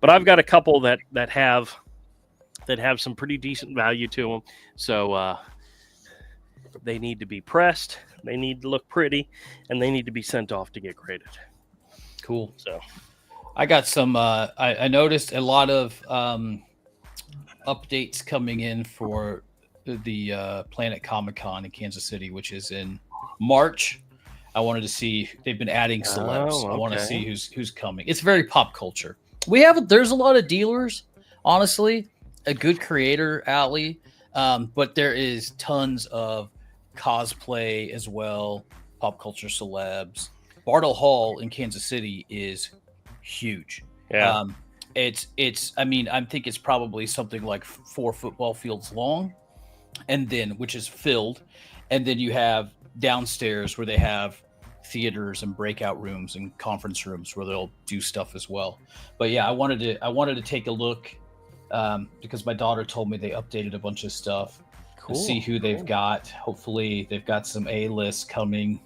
But I've got a couple that have some pretty decent value to them. So they need to be pressed, they need to look pretty, and they need to be sent off to get graded. Cool. So I got some, I noticed a lot of updates coming in for the Planet Comic-Con in Kansas City, which is in March. I wanted to see, they've been adding celebs. I want to see who's coming. It's very pop culture. There's a lot of dealers, honestly, a good creator alley, but there is tons of cosplay as well, pop culture celebs. Bartle Hall in Kansas City is huge. Yeah. I mean, I think it's probably something like 4 football fields long, and then which is filled, and then you have downstairs where they have theaters and breakout rooms and conference rooms where they'll do stuff as well. But yeah, I wanted to take a look because my daughter told me they updated a bunch of stuff to see who they've got. Hopefully they've got some A-list coming.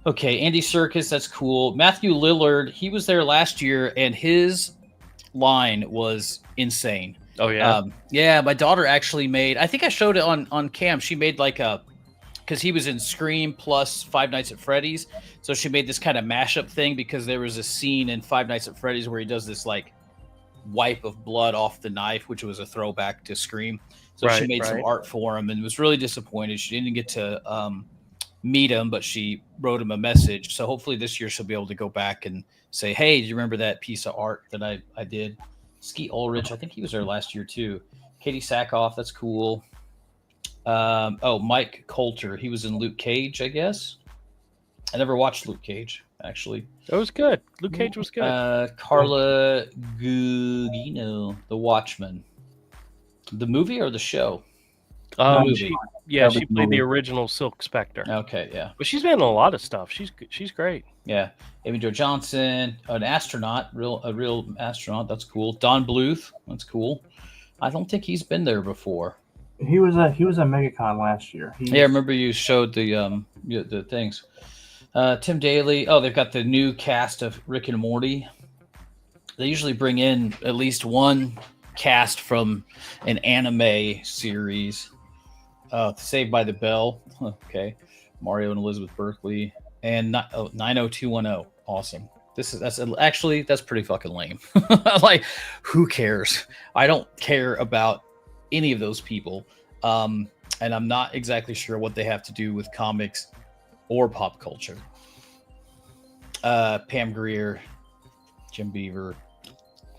Okay, Andy Serkis, that's cool. Matthew Lillard, he was there last year and his line was insane. Oh yeah. Yeah, my daughter actually made, I think I showed it on cam. She made like because he was in Scream plus Five Nights at Freddy's. So she made this kind of mashup thing because there was a scene in Five Nights at Freddy's where he does this like wipe of blood off the knife, which was a throwback to Scream. So she made some art for him and was really disappointed. She didn't get to meet him, but she wrote him a message. So hopefully this year she'll be able to go back and say, hey, do you remember that piece of art that I did? Skeet Ulrich, I think he was there last year too. Katie Sackhoff, that's cool. Mike Coulter, he was in Luke Cage, I guess. I never watched Luke Cage, actually. It was good. Luke Cage was good. Carla Gugino, The Watchmen. The movie or the show? The movie. She played the original Silk Spectre. Okay, yeah. But she's been in a lot of stuff. She's great. Yeah. Amy Jo Johnson, an astronaut, a real astronaut. That's cool. Don Bluth, that's cool. I don't think he's been there before. He was at MegaCon last year. Yeah, I remember you showed the things. Tim Daly. Oh, they've got the new cast of Rick and Morty. They usually bring in at least one cast from an anime series. Saved by the Bell. Okay. Mario and Elizabeth Berkley. And 90210. Awesome. That's pretty fucking lame. Like, who cares? I don't care about any of those people. And I'm not exactly sure what they have to do with comics or pop culture. Pam Grier, Jim Beaver.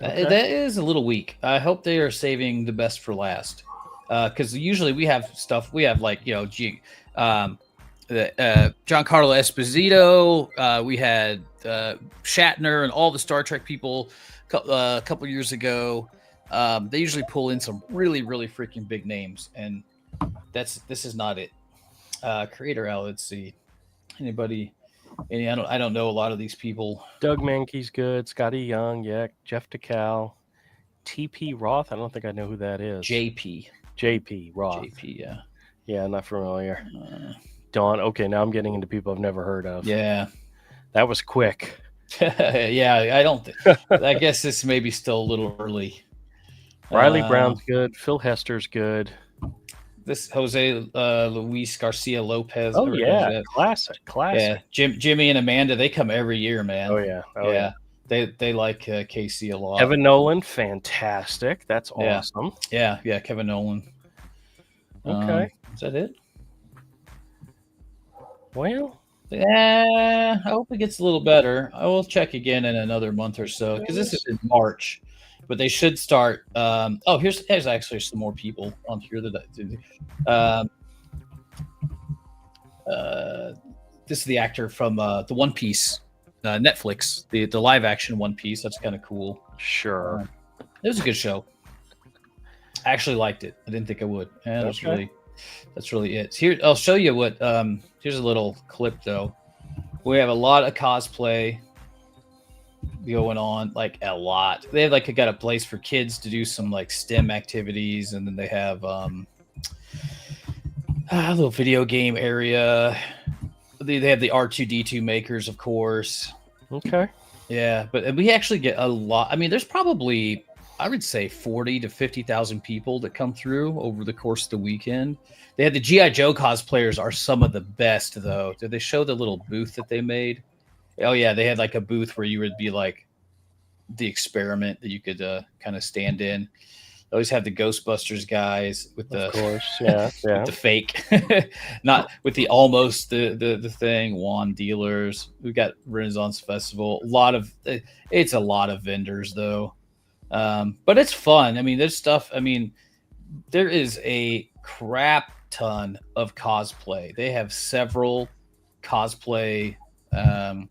Okay. That is a little weak. I hope they are saving the best for last. Because usually we have stuff. We have like, Giancarlo Esposito. We had Shatner and all the Star Trek people a couple years ago. They usually pull in some really, really freaking big names, and this is not it. Creator Al, let's see. Anybody? I don't know a lot of these people. Doug Mankey's good. Scotty Young, yeah. Jeff DeCal. T.P. Roth. I don't think I know who that is. J.P. Roth. J.P. Yeah. Yeah, not familiar. Dawn. Okay, now I'm getting into people I've never heard of. Yeah. That was quick. Yeah, I don't think. I guess this may be still a little early. Riley Brown's good. Phil Hester's good. This Jose Luis Garcia Lopez. Oh yeah, classic. Yeah, Jimmy and Amanda, they come every year, man. Oh yeah. They like KC a lot. Kevin Nolan, fantastic. That's awesome. Yeah, Kevin Nolan. Okay, is that it? Well, yeah, I hope it gets a little better. I will check again in another month or so because this is in March, but they should start. Here's actually some more people on here that this is the actor from the One Piece Netflix, the live action One Piece. That's kind of cool. Sure, it was a good show. I actually liked it. I didn't think I would. Yeah, that's really it. Here, I'll show you what. Here's a little clip though. We have a lot of cosplay going on, like a lot. They have got a place for kids to do some like STEM activities, and then they have a little video game area. They have the R2D2 makers, of course. Okay. Yeah, but we actually get a lot. I mean, there's probably, I would say 40 to 50,000 people that come through over the course of the weekend. They had the G.I. Joe cosplayers are some of the best, though. Did they show the little booth that they made? Oh, yeah. They had like a booth where you would be like the experiment that you could kind of stand in. They always have the Ghostbusters guys with the, of course, yeah. with the fake, not with the almost the thing. Wand dealers. We've got Renaissance Festival. It's a lot of vendors though. But it's fun. I mean, there's stuff. I mean, there is a crap ton of cosplay. They have several cosplay, what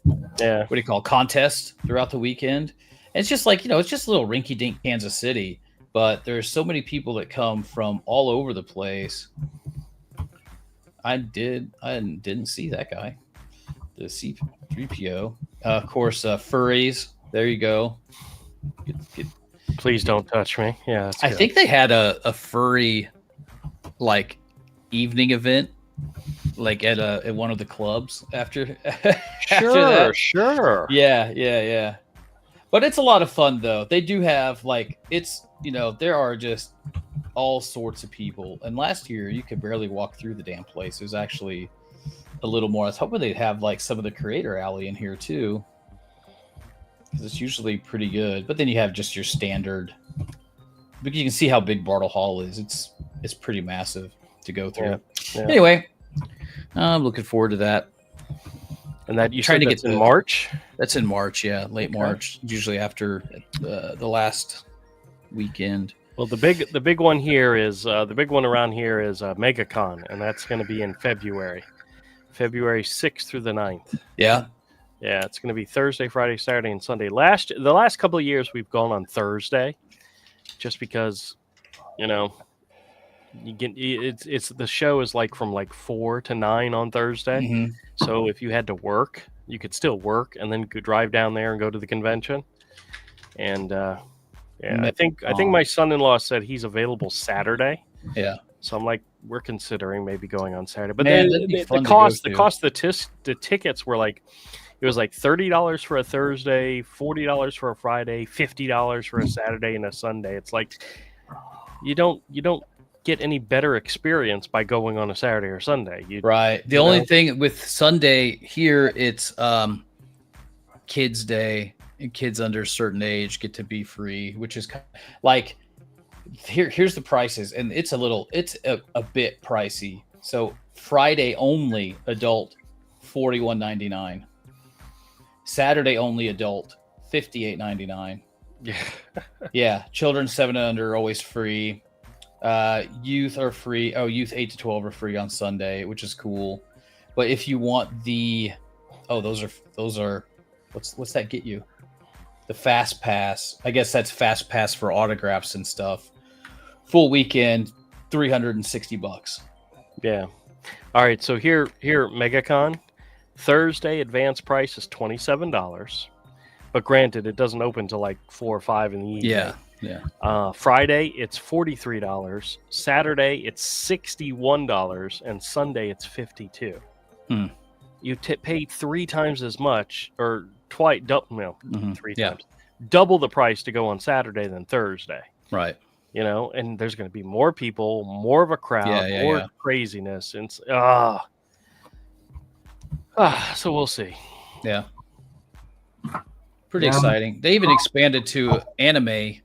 do you call contests throughout the weekend. And it's just like, it's just a little rinky dink Kansas City, but there's so many people that come from all over the place. I didn't see that guy. The C3PO, of course, furries. There you go. Get. Please don't touch me. Yeah, I think they had a furry like evening event, like at one of the clubs after. Sure. Yeah. But it's a lot of fun though. They do have there are just all sorts of people. And last year you could barely walk through the damn place. It was actually a little more. I was hoping they'd have like some of the Creator Alley in here too, because it's usually pretty good. But then you have just your standard. But you can see how big Bartle Hall is. It's pretty massive to go through. Yeah. Anyway, I'm looking forward to that. And that you trying to get in March? That's in March, yeah, late March, usually after the last weekend. Well, the big one here is the big one around here is MegaCon, and that's going to be in February 6th through the 9th. Yeah, it's going to be Thursday, Friday, Saturday, and Sunday. The last couple of years we've gone on Thursday, just because, you get it's the show is like from like 4 to 9 on Thursday. Mm-hmm. So if you had to work, you could still work and then go drive down there and go to the convention. And I think my son-in-law said he's available Saturday. Yeah. So I'm like, we're considering maybe going on Saturday. But then the cost of the tickets were like, it was like $30 for a Thursday, $40 for a Friday, $50 for a Saturday and a Sunday. It's like you don't get any better experience by going on a Saturday or Sunday. Right. The only thing with Sunday here, it's Kids Day, and kids under a certain age get to be free, which is kind of like here's the prices, and it's a bit pricey. So Friday only adult $41.99. Saturday only adult $58.99. Yeah. Children 7 and under are always free. Youth are free. Youth 8 to 12 are free on Sunday, which is cool. But if you want those are what's that get you? The Fast Pass. I guess that's Fast Pass for autographs and stuff. Full weekend, $360. Yeah. All right. So here MegaCon, Thursday advance price is $27, but granted, it doesn't open till like 4 or 5 in the evening. Yeah. Friday it's $43. Saturday it's $61, and Sunday it's $52. you pay 3 times as much, or twice, Mhm. 3 Yeah. times, double the price to go on Saturday than Thursday. Right. You know, and there's going to be more people, more of a crowd, Yeah, more yeah. craziness, and so we'll see. Yeah. Pretty Yeah. exciting. They even expanded to anime.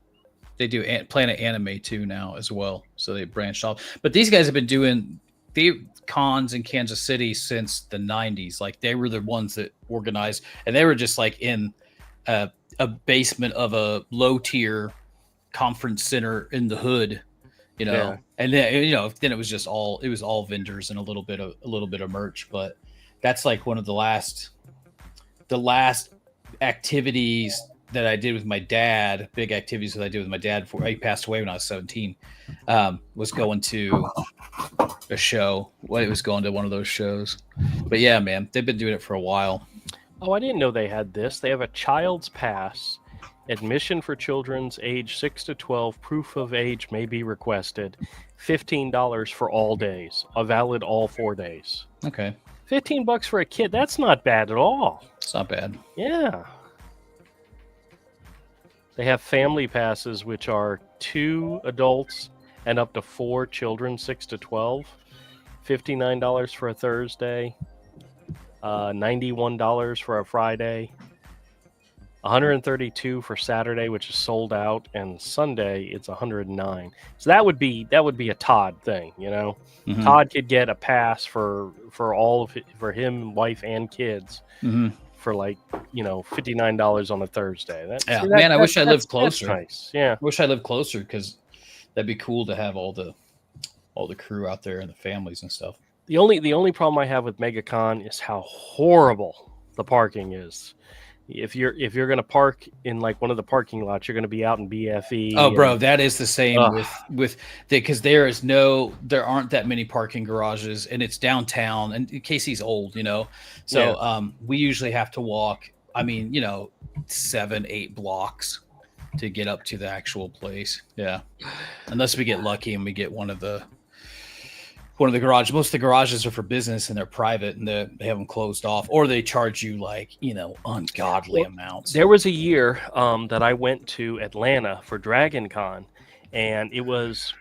They do Planet Anime too now as well. So they branched off. But these guys have been doing the cons in Kansas City since the 90s. Like they were the ones that organized, and they were just like in a basement of a low tier conference center in the hood, you know. Yeah. And then then it was just all vendors and a little bit of merch. But that's like one of the last activities that I did with my dad, big activities that I did with my dad before he passed away when I was 17, was going to a show. Well, it was going to one of those shows. But yeah, man, they've been doing it for a while. Oh, I didn't know they had this. They have a child's pass. Admission for children's age 6 to 12. Proof of age may be requested. $15 for all days. Valid all 4 days. Okay. $15 for a kid. That's not bad at all. It's not bad. Yeah. They have family passes, which are 2 adults and up to 4 children, 6 to 12. $59 for a Thursday. $91 for a Friday. $132 for Saturday, which is sold out, and Sunday it's $109. So that would be a Todd thing, you know. Mhm. Todd could get a pass for all of it, for him, wife, and kids. Mhm. For like, $59 on a Thursday. Man, I wish I lived closer. That's nice. Yeah. I wish I lived closer because that'd be cool to have all the crew out there and the families and stuff. The only problem I have with MegaCon is how horrible the parking is. If you're going to park in like one of the parking lots, you're going to be out in BFE. Oh, bro, that is the same with because there aren't that many parking garages, and it's downtown, and Casey's old, so we usually have to walk. I mean, 7-8 blocks to get up to the actual place. Yeah, unless we get lucky and we get one of the garages. Most of the garages are for business and they're private, and they have them closed off, or they charge you like ungodly amounts. There was a year that I went to Atlanta for Dragon Con, and it was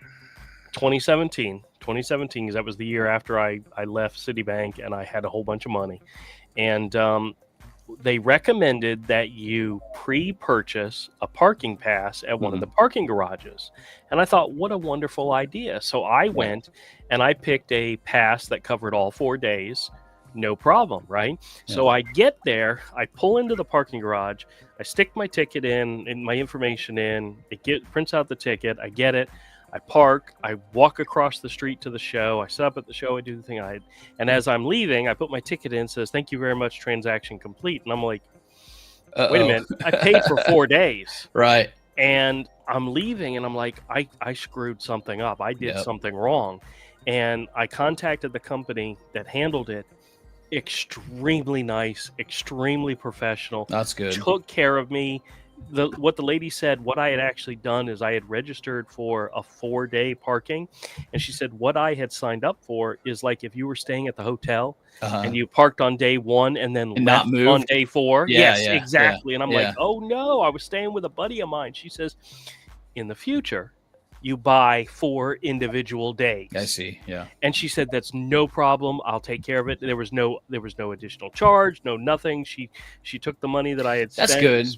2017 because that was the year after I left Citibank and I had a whole bunch of money, and they recommended that you pre-purchase a parking pass at one of the parking garages. And I thought, what a wonderful idea. So I went and I picked a pass that covered all 4 days. No problem, right? Yeah. So I get there, I pull into the parking garage, I stick my ticket in and my information in, prints out the ticket, I get it, I park, I walk across the street to the show, I set up at the show, I do the thing and as I'm leaving, I put my ticket in, says, "Thank you very much, transaction complete." And I'm like, wait a minute, I paid for 4 days. Right. And I'm leaving and I'm like, I screwed something up. I did something wrong. And I contacted the company that handled it. Extremely nice, extremely professional. That's good. Took care of me. What the lady said, what I had actually done is I had registered for a 4-day parking, and she said what I had signed up for is like if you were staying at the hotel and you parked on day 1 and then left on day 4. Yes, exactly. And I'm like, oh no, I was staying with a buddy of mine. She says, in the future, you buy 4 individual days. I see. Yeah. And she said, that's no problem. I'll take care of it. There was no additional charge, no nothing. She took the money that I had spent. That's good.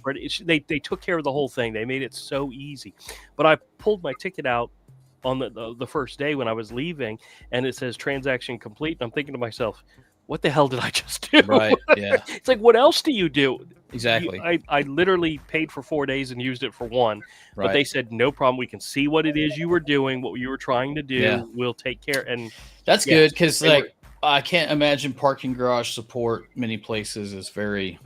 They took care of the whole thing. They made it so easy. But I pulled my ticket out on the first day when I was leaving, and it says transaction complete. And I'm thinking to myself, what the hell did I just do? Right. Yeah. It's like, what else do you do? Exactly. I literally paid for 4 days and used it for 1. Right. But they said, no problem. We can see what it is you were doing, what you were trying to do. Yeah. We'll take care. And that's good because I can't imagine parking garage support many places is very.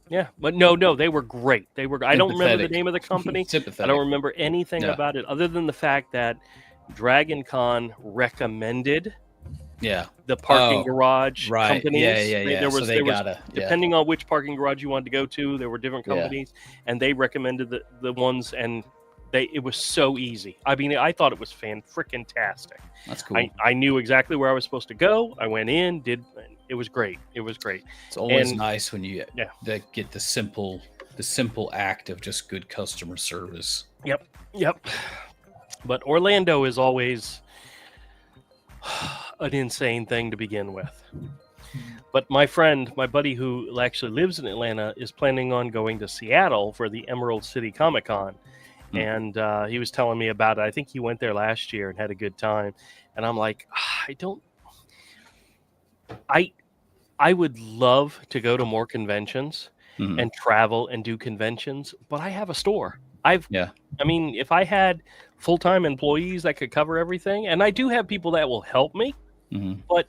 Yeah, but no, they were great. They were. I don't remember the name of the company. I don't remember anything about it other than the fact that Dragon Con recommended. Yeah, the parking garage companies. Yeah. There was depending on which parking garage you wanted to go to, there were different companies, and they recommended the ones, and it was so easy. I mean, I thought it was freaking-tastic. That's cool. I knew exactly where I was supposed to go. I went in, It was great. It was great. It's always And- nice when you Yeah. get the simple act of just good customer service. Yep. But Orlando is always an insane thing to begin with. But my buddy who actually lives in Atlanta, is planning on going to Seattle for the Emerald City Comic Con. And he was telling me about it. I think he went there last year and had a good time. And I'm like, I would love to go to more conventions and travel and do conventions, but I have a store. I mean, if I had full-time employees that could cover everything, and I do have people that will help me, but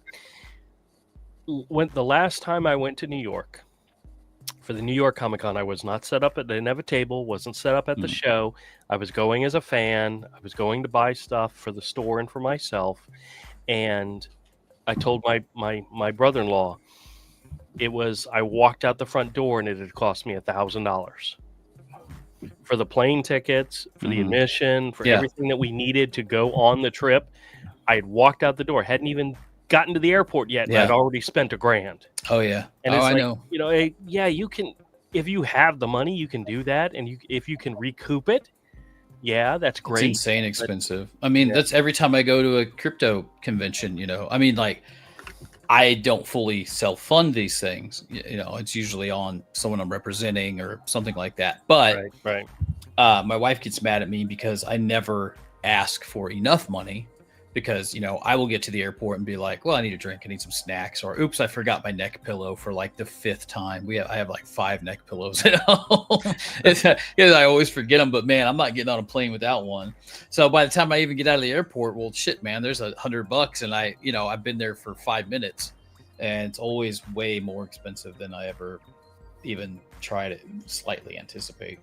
when the last time I went to New York for the New York Comic Con, I was not set up I didn't have a table, wasn't set up at the show. I was going as a fan. I was going to buy stuff for the store and for myself. And I told my brother-in-law, I walked out the front door and it had cost me $1,000 for the plane tickets, for the admission, for everything that we needed to go on the trip. I had walked out the door, hadn't even gotten to the airport yet, and I'd already spent $1,000. Oh yeah. And it's I like, know. you know, you can, if you have the money, you can do that, and if you can recoup it, that's great. It's insane expensive. I mean, that's every time I go to a crypto convention, you know. I mean, like, I don't fully self-fund these things. You know, it's usually on someone I'm representing or something like that. But Right. My wife gets mad at me because I never ask for enough money, because, you know, I will get to the airport and be like, well, I need a drink, I need some snacks, or oops, I forgot my neck pillow for like the 5th time. I have like 5 neck pillows at home. I always forget them, but man, I'm not getting on a plane without one. So by the time I even get out of the airport, well, shit, man, there's $100, and I've been there for 5 minutes, and it's always way more expensive than I ever even try to slightly anticipate.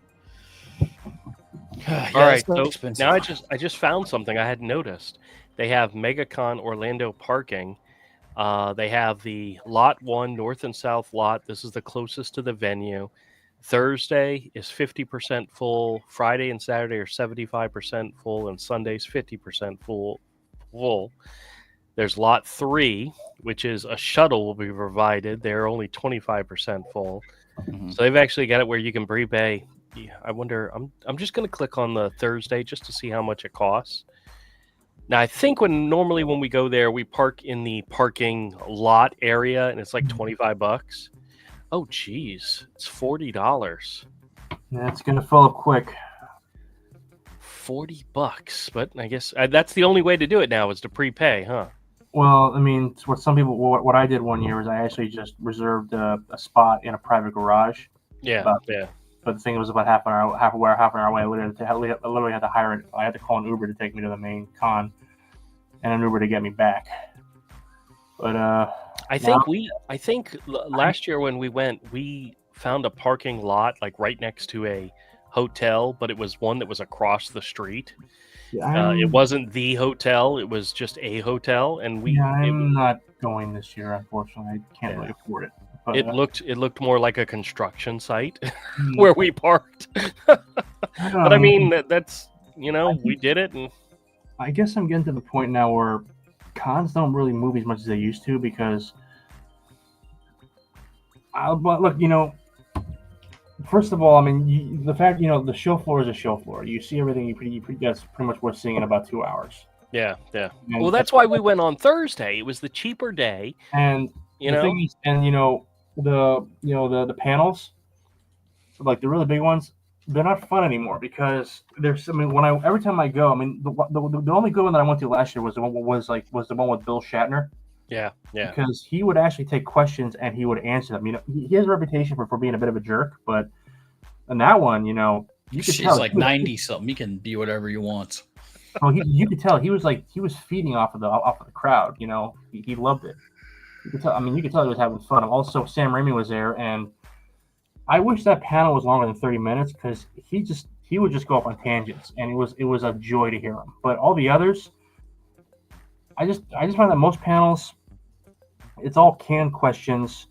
All right, so now I just found something I hadn't noticed. They have MegaCon Orlando parking. They have the Lot 1 North and South lot. This is the closest to the venue. Thursday is 50% full. Friday and Saturday are 75% full, and Sunday's 50% full. There's Lot 3, which is a shuttle will be provided. They're only 25% full. So they've actually got it where you can prepay. I wonder. I'm just going to click on the Thursday just to see how much it costs. Now, I think normally when we go there, we park in the parking lot area, and it's like $25. Oh, geez, it's $40. That's gonna fill up quick. $40, but I guess that's the only way to do it now is to prepay, huh? Well, I mean, what some people, what I did one year was I actually just reserved a spot in a private garage. Yeah. But the thing was about half an hour away. I literally had to hire it. I had to call an Uber to take me to the main con, and an Uber to get me back. But I think last year when we went, we found a parking lot like right next to a hotel, but it was one that was across the street. It wasn't the hotel; it was just a hotel, and I'm not going this year, unfortunately. I can't really afford it. But, it looked more like a construction site where we parked. But I mean, that's we did it, and I guess I'm getting to the point now where cons don't really move as much as they used to, because but look, first of all, I mean, the fact the show floor is a show floor. You see everything. That's pretty much worth seeing in about 2 hours. Yeah. Well, that's why we went on Thursday. It was the cheaper day, and the thing is, the panels, like the really big ones, they're not fun anymore, because every time I go, I mean, the only good one that I went to last year was the one with Bill Shatner. Yeah. Because he would actually take questions and he would answer them. He has a reputation for being a bit of a jerk, but in that one, you could She's tell like 90 something. You can be whatever you want. Well, you could tell he was feeding off of the crowd. He loved it. You could tell he was having fun. Also, Sam Raimi was there, and I wish that panel was longer than 30 minutes, because he would just go off on tangents, and it was a joy to hear him. But all the others, I just find that most panels, it's all canned questions.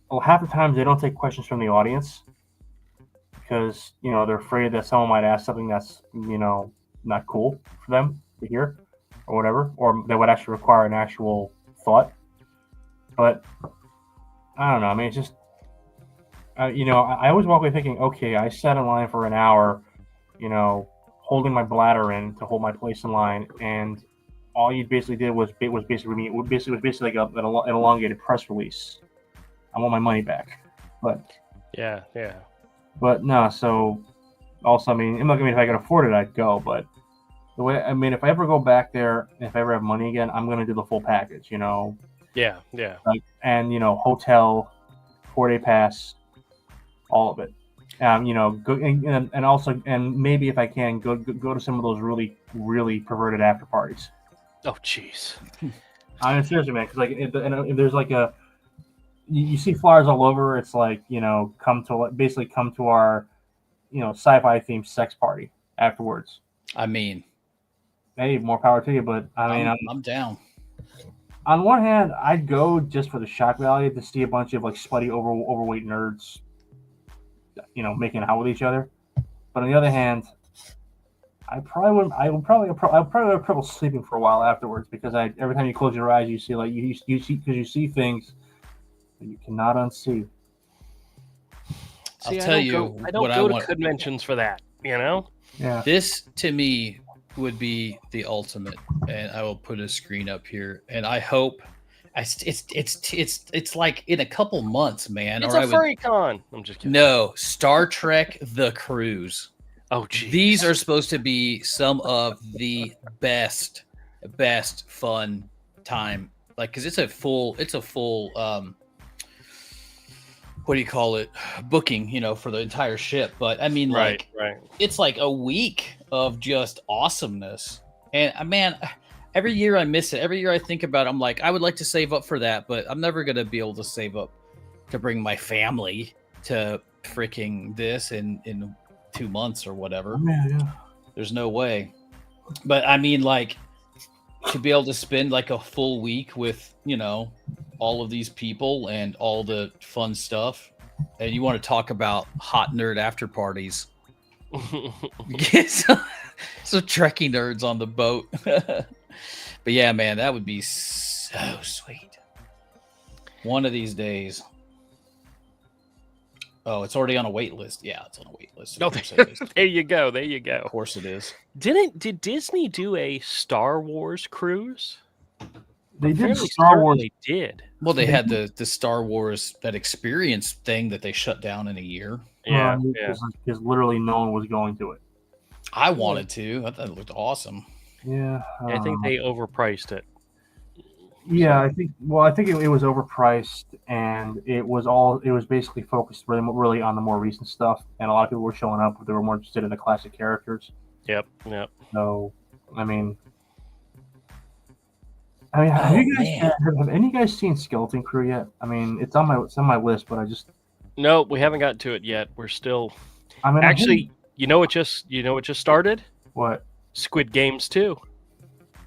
Well, half the times they don't take questions from the audience, because they're afraid that someone might ask something that's not cool for them to hear, or whatever, or that would actually require an actual thought. But I don't know. I mean, it's just, I always walk away thinking, okay, I sat in line for an hour, holding my bladder in to hold my place in line, and all you basically did was basically like an elongated press release. I want my money back. But yeah. But no, so also, I mean, if I could afford it, I'd go. But the way, I mean, if I ever go back there, if I ever have money again, I'm gonna do the full package. Yeah. Like, and hotel, 4-day pass, all of it. Go and also, and maybe if I can go to some of those really, really perverted after parties. Oh, jeez. I mean, seriously, man, because and there's like you see flyers all over. It's like, come to our, sci-fi themed sex party afterwards. I mean, hey, more power to you, but I'm down. On one hand, I'd go just for the shock value to see a bunch of like slutty, overweight nerds, making out with each other. But on the other hand, I would probably have trouble sleeping for a while afterwards, because every time you close your eyes, you see you see things that you cannot unsee. I'll tell you, I don't go to conventions for that. Yeah. This to me would be the ultimate, and I will put a screen up here, and I hope it's like in a couple months, man. It's a furry con. I'm just kidding. No, Star Trek: The Cruise. Oh, geez. These are supposed to be some of the best fun time, like, because it's a full what do you call it, booking, for the entire ship. But I mean, right. It's like a week of just awesomeness. And man, every year I miss it. Every year I think about it, I'm like, I would like to save up for that, but I'm never going to be able to save up to bring my family to freaking this in 2 months or whatever. Yeah. There's no way. But I mean, like, to be able to spend like a full week with, all of these people and all the fun stuff. And you want to talk about hot nerd after parties. Get some Trekkie nerds on the boat. But yeah, man, that would be so sweet. One of these days. Oh, it's already on a wait list. Yeah, it's on a wait list. No, there you go. Of course it is. Did Disney do a Star Wars cruise? They did Star Wars. They did. Well, they had the Star Wars, that experience thing that they shut down in a year. Yeah. Because literally no one was going to it. I wanted to. I thought it looked awesome. Yeah. I think they overpriced it. Yeah, I think it was overpriced, and it was basically focused really on the more recent stuff, and a lot of people were showing up, but they were more interested in the classic characters. Yep. So, I mean, have any of you guys seen Skeleton Crew yet? I mean, it's on my list, but no, we haven't gotten to it yet. We're still. I mean, actually, what just started? What? Squid Games 2.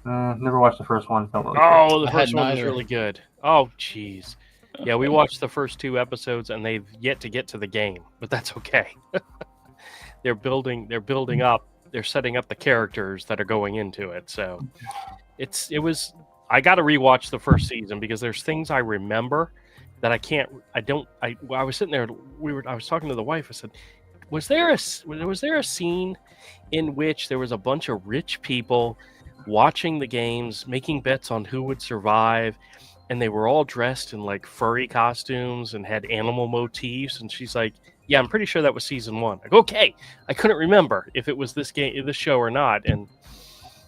Never watched the first one. The first one was really good. Oh, jeez. Yeah, we watched the first 2 episodes, and they've yet to get to the game, but that's okay. They're building up. They're setting up the characters that are going into it. So I got to rewatch the first season, because there's things I remember that I was sitting there. I was talking to the wife. I said, was there a scene in which there was a bunch of rich people watching the games, making bets on who would survive, and they were all dressed in like furry costumes and had animal motifs? And she's like, yeah, I'm pretty sure that was season 1. I go, okay. I couldn't remember if it was this show or not, and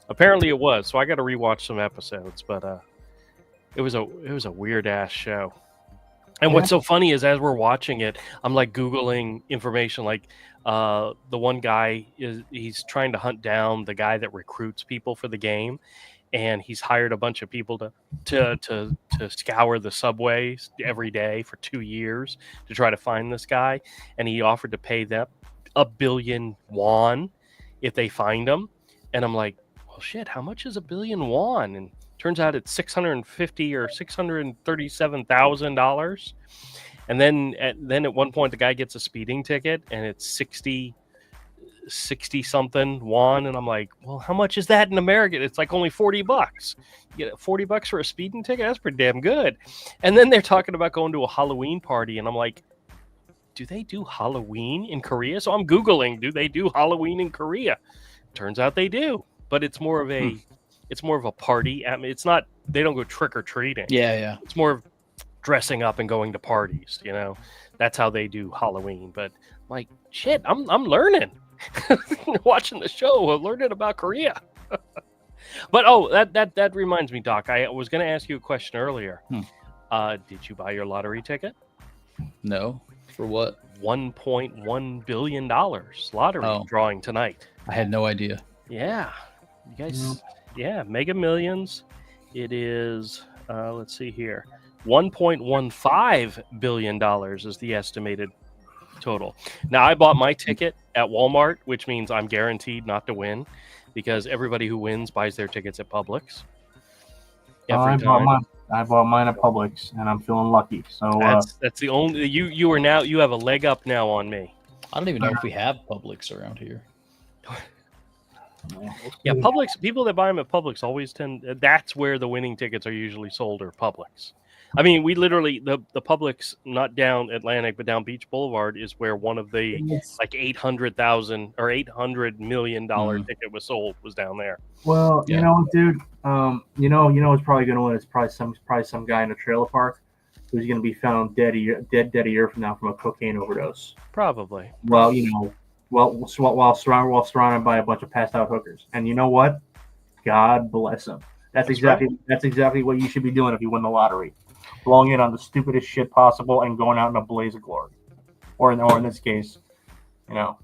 apparently it was. So I got to rewatch some episodes, but it was a weird ass show. And what's so funny is, as we're watching it, I'm like Googling information. Like, the one guy he's trying to hunt down the guy that recruits people for the game, and he's hired a bunch of people to scour the subways every day for 2 years to try to find this guy. And he offered to pay them 1 billion won if they find him. And I'm like, well, shit, how much is 1 billion won? And turns out it's $650,000 or $637,000. And then at one point, the guy gets a speeding ticket, and it's 60 something won, and I'm like, well, how much is that in America? It's like only $40. You get $40 for a speeding ticket. That's pretty damn good. And then they're talking about going to a Halloween party, and I'm like, do they do Halloween in Korea? So I'm Googling, do they do Halloween in Korea? Turns out they do, but it's more of a party. I mean, it's not, they don't go trick or treating. Yeah. It's more of dressing up and going to parties, you know. That's how they do Halloween. But like, shit, I'm learning. Watching the show, learning about Korea. But that reminds me, Doc, I was going to ask you a question earlier. Did you buy your lottery ticket? No. For what? $1.1 billion lottery drawing tonight. I had no idea. Yeah. You guys, Mega Millions. It is, let's see here, $1.15 billion is the estimated total. Now, I bought my ticket at Walmart, which means I'm guaranteed not to win because everybody who wins buys their tickets at Publix. I bought mine at Publix, and I'm feeling lucky. So that's the only you have a leg up now on me. I don't even know if we have Publix around here. Yeah, Publix. People that buy them at Publix always that's where the winning tickets are usually sold, or Publix. I mean, we literally the Publix, not down Atlantic, but down Beach Boulevard, is where one of the like $800,000 or $800 million ticket was sold. Was down there. Well, you know, dude. You know, it's probably going to win. It's probably some guy in a trailer park who's going to be found dead a year from now from a cocaine overdose. Probably. Well, you know, while surrounded by a bunch of passed out hookers. And you know what? God bless him. That's exactly what you should be doing if you win the lottery. Blowing it on the stupidest shit possible and going out in a blaze of glory. Or in this case, you know,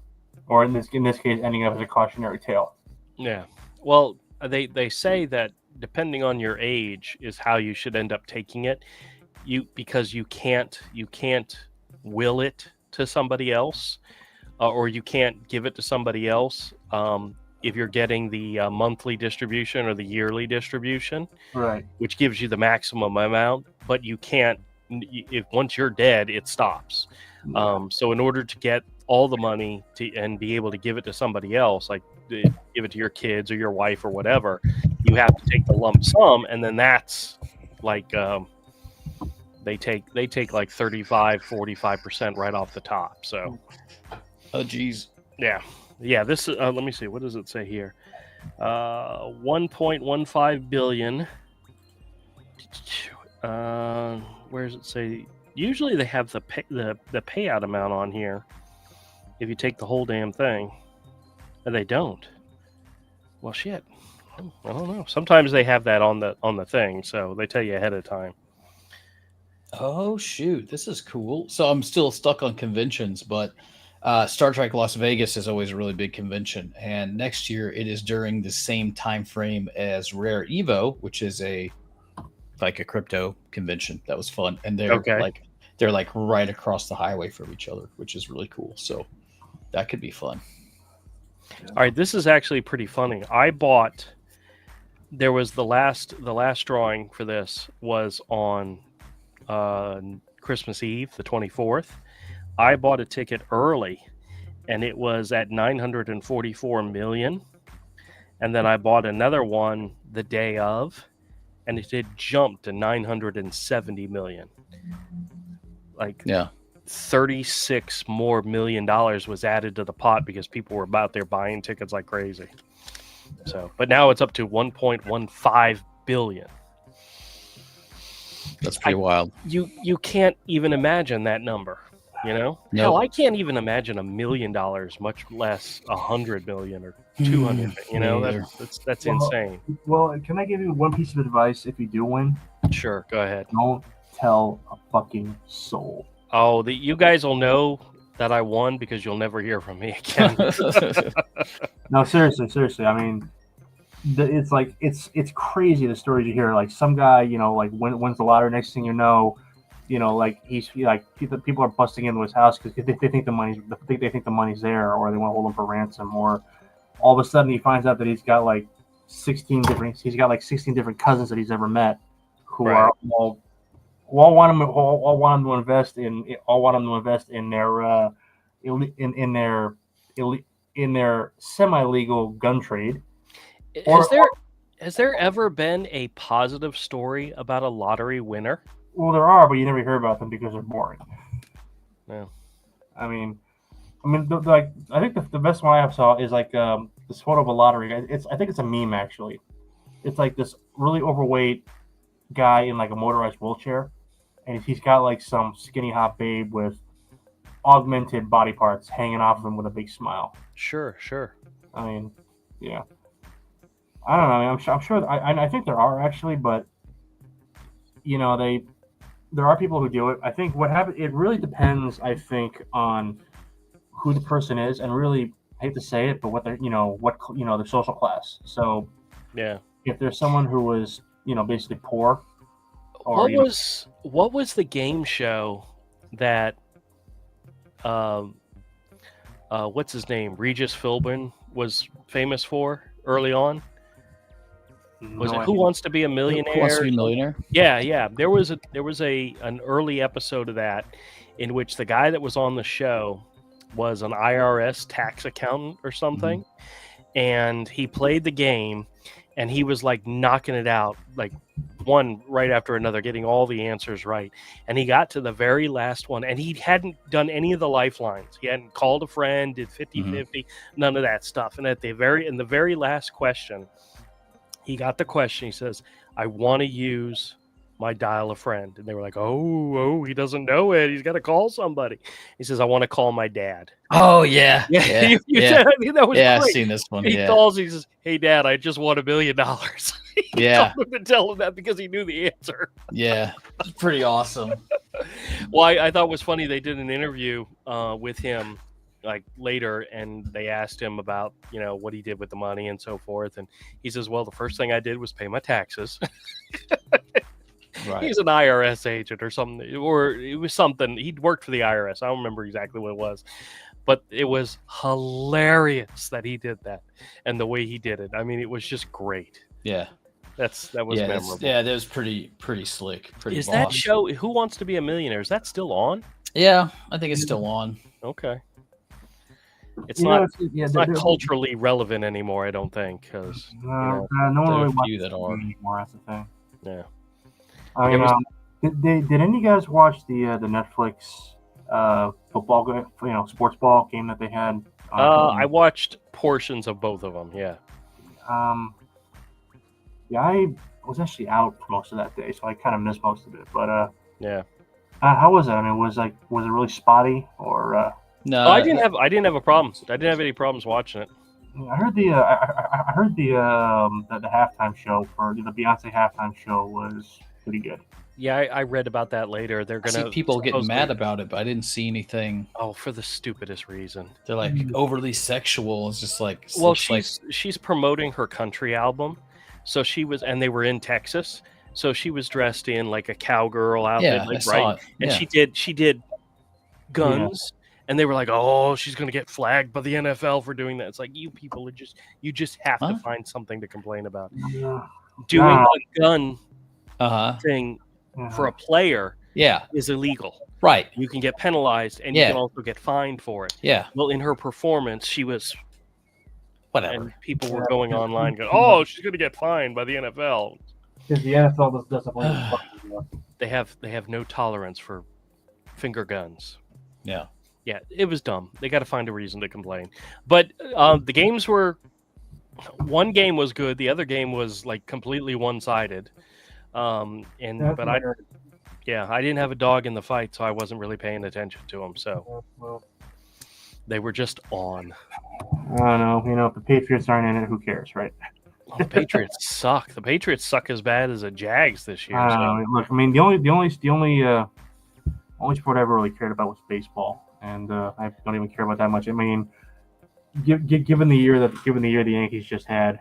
or in this case, ending up as a cautionary tale. Yeah. Well, they say that depending on your age is how you should end up taking it. Because you can't will it to somebody else, or you can't give it to somebody else. If you're getting the monthly distribution or the yearly distribution, right, which gives you the maximum amount, but you can't. If once you're dead, it stops. So in order to get all the money and be able to give it to somebody else, like give it to your kids or your wife or whatever, you have to take the lump sum, and then that's like they take like 35-45% right off the top. So, oh geez, yeah. This let me see. What does it say here? 1.15 billion. Where does it say? Usually they have the payout amount on here. If you take the whole damn thing, and they don't. Well, shit. I don't know. Sometimes they have that on the thing, so they tell you ahead of time. Oh shoot, this is cool. So I'm still stuck on conventions, but Star Trek Las Vegas is always a really big convention, and next year it is during the same time frame as Rare Evo, which is a crypto convention. That was fun, and they're like right across the highway from each other, which is really cool. So that could be fun. All right, this is actually pretty funny. I bought. There was the last drawing for this was on Christmas Eve, the 24th. I bought a ticket early, and it was at 944 million. And then I bought another one the day of, and it had jumped to 970 million. Like, 36 more $1 million was added to the pot because people were out there buying tickets like crazy. So, but now it's up to 1.15 billion. That's pretty wild. You can't even imagine that number, you know? No. Hell, I can't even imagine $1 million, much less 100 million or 200. You know, that's insane. Well, can I give you one piece of advice if you do win? Sure, go ahead. Don't tell a fucking soul. Oh, you guys will know that I won because you'll never hear from me again. No, seriously. I mean, it's like it's crazy the stories you hear. Like some guy, you know, like wins the lottery. Next thing you know, like he's like people are busting into his house because they think the money's there, or they want to hold him for ransom, or all of a sudden he finds out that he's got like 16 different cousins that he's ever met who are all want him to invest in their in their semi-legal gun trade. Has there ever been a positive story about a lottery winner? Well, there are, but you never hear about them because they're boring. Yeah. I think the best one I saw is like this photo of a lottery. I think it's a meme actually. It's like this really overweight guy in like a motorized wheelchair, and he's got like some skinny hot babe with augmented body parts hanging off of him with a big smile. Sure. I mean, yeah. I don't know. I mean, I'm sure. I think there are actually, but there are people who do it. I think what happens. It really depends. I think on who the person is, and really, I hate to say it, but what their their social class. So yeah, if there's someone who was basically poor, or what was the game show that what's his name, Regis Philbin was famous for early on? Was it Who Wants to Be a Millionaire? Who Wants to Be a Millionaire? Yeah. There was an early episode of that in which the guy that was on the show was an IRS tax accountant or something, and he played the game, and he was like knocking it out, like one right after another, getting all the answers right. And he got to the very last one, and he hadn't done any of the lifelines. He hadn't called a friend, did 50-50, none of that stuff. And in the very last question, he got the question. He says, "I want to use my dial a friend." And they were like, oh, he doesn't know it. He's got to call somebody. He says, "I want to call my dad." Oh, yeah. Yeah. Said, I mean, that was I've great. seen this one. He calls, he says, "Hey, Dad, I just won $1 million." Yeah. Told him to tell him that because he knew the answer. Yeah. It's pretty awesome. Well, I thought it was funny. They did an interview with him like later, and they asked him about what he did with the money and so forth, and he says, "Well, the first thing I did was pay my taxes." Right. He's an IRS agent or something, or it was something. He'd worked for the IRS. I don't remember exactly what it was, but it was hilarious that he did that and the way he did it. I mean, it was just great. Yeah. That was memorable. That was pretty slick. Is that show Who Wants to Be a Millionaire? Is that still on? Yeah, I think it's still on. Okay. It's not culturally relevant anymore, I don't think, because no one really watches that are anymore. That's the thing. Yeah. Did any of you guys watch the Netflix football game, sports ball game that they had? I watched portions of both of them. Yeah. Yeah, I was actually out for most of that day, so I kind of missed most of it. But yeah. How was it? I mean, was it really spotty or? No, I didn't have a problem. I didn't have any problems watching it. I heard the halftime show for the Beyonce halftime show was pretty good. Yeah, I read about that later. They're gonna see people getting mad about it, but I didn't see anything. Oh, for the stupidest reason. They're like overly sexual. It's just like, well, she's promoting her country album, so she was, and they were in Texas, so she was dressed in like a cowgirl outfit, right? And she did guns. Yeah. And they were like, "Oh, she's going to get flagged by the NFL for doing that." It's like, you people are you just have to find something to complain about. Doing a gun thing for a player is illegal. Right. You can get penalized, and you can also get fined for it. Yeah. Well, in her performance, she was whatever. And people were going online going, "Oh, she's going to get fined by the NFL." Because the NFL doesn't. They have no tolerance for finger guns. Yeah. Yeah, it was dumb. They got to find a reason to complain. But the games were, one game was good. The other game was like completely one-sided. I didn't have a dog in the fight, so I wasn't really paying attention to them. So they were just on. I don't know. If the Patriots aren't in it, who cares, right? Well, the Patriots suck. The Patriots suck as bad as the Jags this year. Look, I mean, the only sport I ever really cared about was baseball. And I don't even care about that much. I mean, given the year the Yankees just had,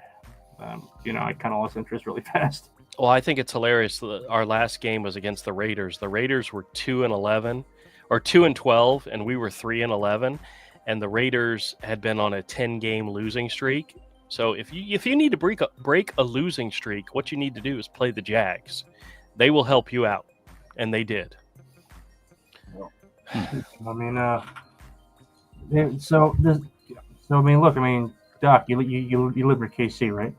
I kind of lost interest really fast. Well, I think it's hilarious. Our last game was against the Raiders. The Raiders were 2-11, or 2-12, and we were 3-11. And the Raiders had been on a 10-game losing streak. So if you need to break a losing streak, what you need to do is play the Jags. They will help you out, and they did. I mean, so So I mean, look, I mean, Doc, you live in KC, right?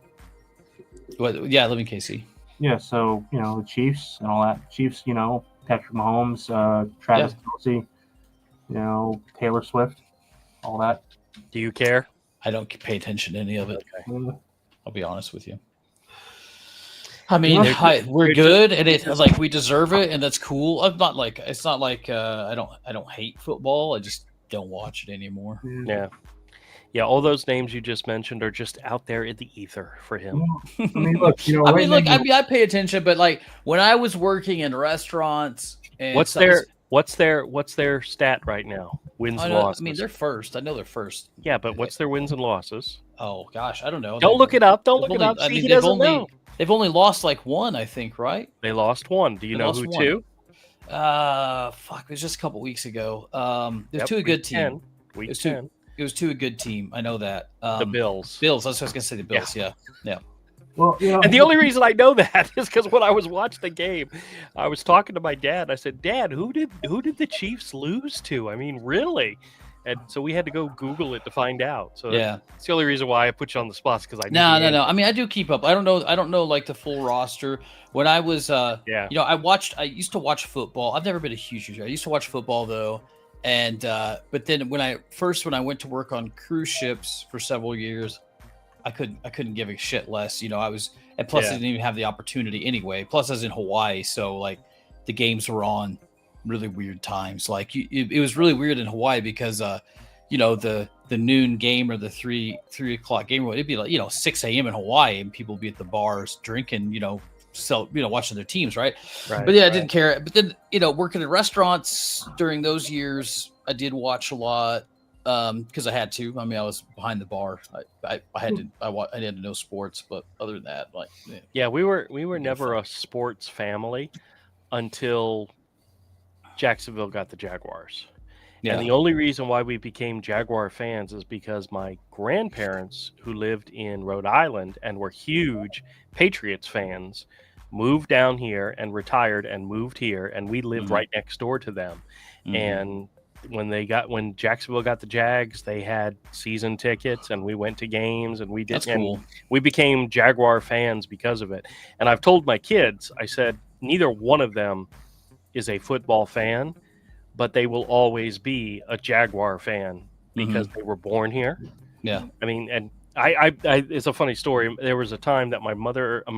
What? Yeah, I live in KC. Yeah, so the Chiefs and all that. Chiefs, Patrick Mahomes, Travis Kelce, Taylor Swift, all that. Do you care? I don't pay attention to any of it. Okay. I'll be honest with you. I mean, we're good, and it's like we deserve it, and that's cool. I'm not like it's not like I don't hate football. I just don't watch it anymore. Yeah. All those names you just mentioned are just out there in the ether for him. I mean, look, I pay attention, but like when I was working in restaurants, and what's their stat right now? Wins and losses. I mean, they're first. I know they're first. Yeah, but what's their wins and losses? Oh gosh, I don't know. Don't look it up. Don't look it up. See, he doesn't know. They've only lost like one, I think, right? They lost one. Do you know who two? Fuck, it was just a couple weeks ago. It was to a good team. Week 10. It was to a good team. I know that. The Bills. Bills. I was going to say the Bills. Yeah. Well, and the only reason I know that is because when I was watching the game, I was talking to my dad. I said, "Dad, who did the Chiefs lose to? I mean, really?" And so we had to go Google it to find out. So that's the only reason why I put you on the spot, because I no. I mean, I do keep up. I don't know like the full roster. When I was I used to watch football. I've never been a huge user. I used to watch football though. And but then when I went to work on cruise ships for several years, I couldn't give a shit less. I was, and plus I didn't even have the opportunity anyway. Plus I was in Hawaii, so like the games were on really weird times. Like it was really weird in Hawaii because the noon game or the 3 o'clock game, it'd be like 6 a.m. in Hawaii, and people would be at the bars drinking, watching their teams, right? But I didn't care. But then working in restaurants during those years, I did watch a lot because I had to. I mean, I was behind the bar. I had to know sports, but other than that, we were never a sports family until Jacksonville got the Jaguars. Yeah. And the only reason why we became Jaguar fans is because my grandparents, who lived in Rhode Island and were huge Patriots fans, moved down here and retired and moved here, and we lived right next door to them. And when Jacksonville got the Jags, they had season tickets, and we went to games, and we did. That's cool. We became Jaguar fans because of it. And I've told my kids, I said, neither one of them is a football fan, but they will always be a Jaguar fan because they were born here. Yeah. I mean, and I it's a funny story. There was a time that my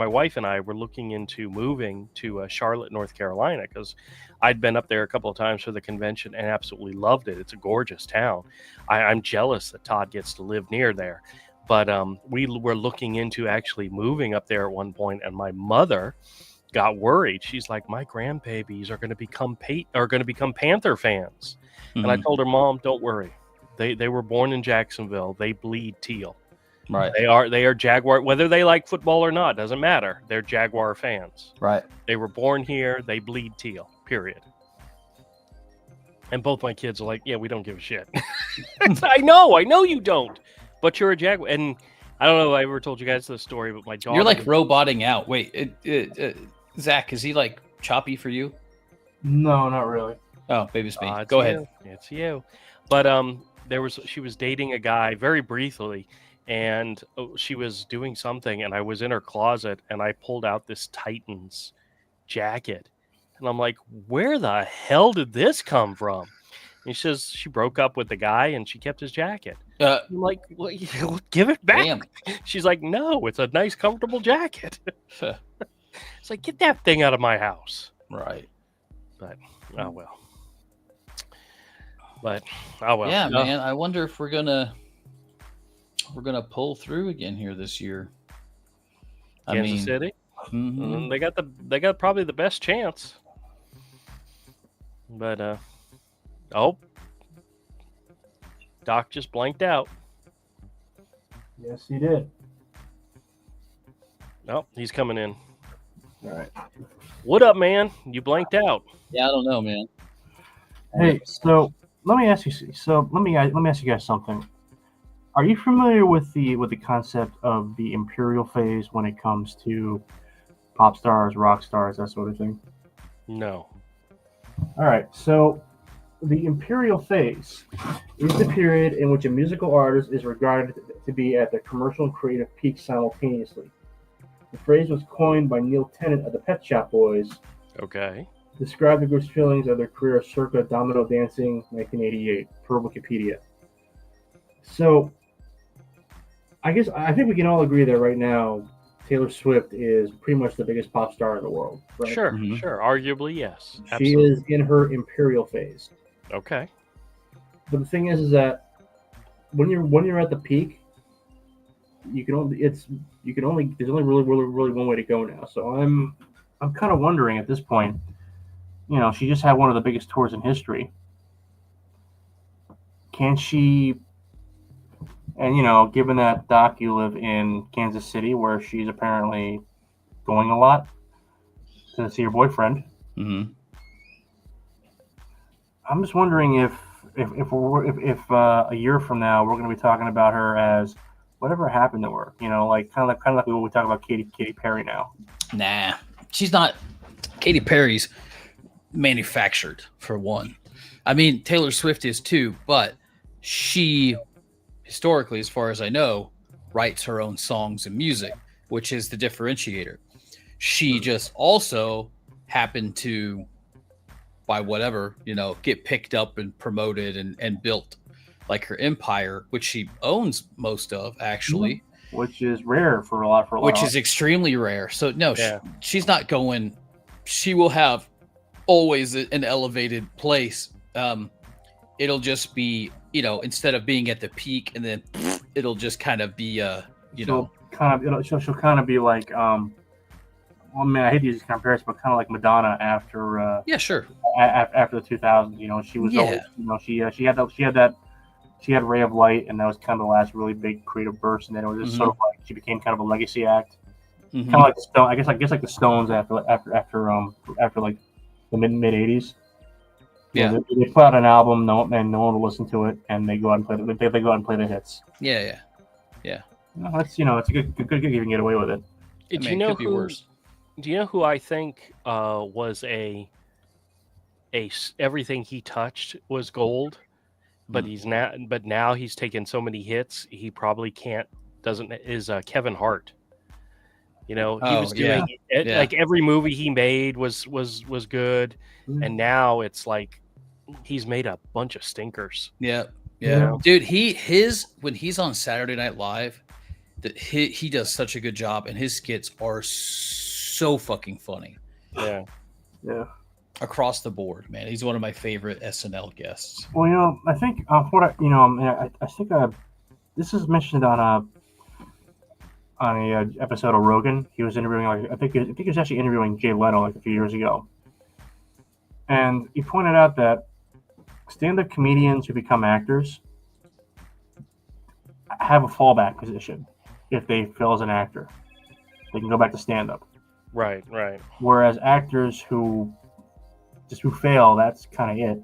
wife and I were looking into moving to Charlotte, North Carolina, because I'd been up there a couple of times for the convention and absolutely loved it. It's a gorgeous town. I'm jealous that Todd gets to live near there. But we were looking into actually moving up there at one point, and my mother got worried. She's like, my grandbabies are going to become Panther fans. And I told her, Mom, don't worry. They were born in Jacksonville. They bleed teal. Right. They are Jaguar, whether they like football or not, doesn't matter. They're Jaguar fans. Right. They were born here. They bleed teal, period. And both my kids are like, yeah, we don't give a shit. I know you don't, but you're a Jaguar. And I don't know if I ever told you guys this story, but my daughter. You're like roboting out. Wait, Zach, is he like choppy for you? No, not really. Oh, maybe it's me. Go ahead. It's you. But she was dating a guy very briefly, and she was doing something, and I was in her closet, and I pulled out this Titans jacket, and I'm like, where the hell did this come from? And she says she broke up with the guy, and she kept his jacket. I'm like, well, give it back. Damn. She's like, no, it's a nice, comfortable jacket. It's like, get that thing out of my house. Right. But, oh well. But, oh well. Yeah, man. I wonder if we're gonna pull through again here this year. Kansas City? They got probably the best chance. But, Doc just blanked out. Yes, he did. Oh, he's coming in. All right. What up, man? You blanked out. Yeah, I don't know, man. Hey, so let me ask you. Let me ask you guys something. Are you familiar with the concept of the imperial phase when it comes to pop stars, rock stars, that sort of thing? No. All right. So the imperial phase is the period in which a musical artist is regarded to be at their commercial and creative peak simultaneously. The phrase was coined by Neil Tennant of the Pet Shop Boys. Okay. Describe the group's feelings of their career circa Domino Dancing 1988 per Wikipedia. So, I think we can all agree that right now Taylor Swift is pretty much the biggest pop star in the world. Right? Sure, sure. Arguably, yes. She Absolutely. is in her imperial phase. Okay. But the thing is that when you're at the peak, there's only really one way to go now. So I'm kind of wondering at this point. You know, she just had one of the biggest tours in history. Can she? And you know, given that Doc, you live in Kansas City, where she's apparently going a lot to see her boyfriend. Mm-hmm. I'm just wondering if a year from now we're going to be talking about her as whatever happened to her. You know, like kind of like we talk about Katy Perry now. Nah, she's not. Katy Perry's manufactured, for one. I mean, Taylor Swift is too, but she, historically, as far as I know, writes her own songs and music, which is the differentiator. She just also happened to, by whatever, you know, get picked up and promoted and built like her empire, which she owns most of, actually. Which is rare for a lot. Which is extremely rare. So no, she's not going. She will have always an elevated place. It'll just be, you know, instead of being at the peak and then it'll just kind of be she'll kind of be like well, man, I hate to use this comparison, but kind of like Madonna after after the 2000s. You know, she was always, you know, she had Ray of Light, and that was kind of the last really big creative burst, and then it was just sort of like she became kind of a legacy act. Kind of like the Stone, I guess like the Stones after like the mid 80s. Yeah, they put out an album, no one will listen to it, and they go out and play the hits. Yeah. That's it's a good gig if you can get away with it. Do you know who I think was a everything he touched was gold, but now he's taken so many hits he probably is Kevin Hart. You know, he was doing like every movie he made was good, and now it's like he's made a bunch of stinkers. Yeah. Dude, when he's on Saturday Night Live, he does such a good job, and his skits are so fucking funny. Yeah. Across the board, man. He's one of my favorite SNL guests. Well, you know, I think I think this is mentioned on a episode of Rogan. He was interviewing, I think he was actually interviewing Jay Leno like a few years ago, and he pointed out that stand-up comedians who become actors have a fallback position. If they fail as an actor, they can go back to stand-up. Right. Whereas actors who fail, that's kind of it.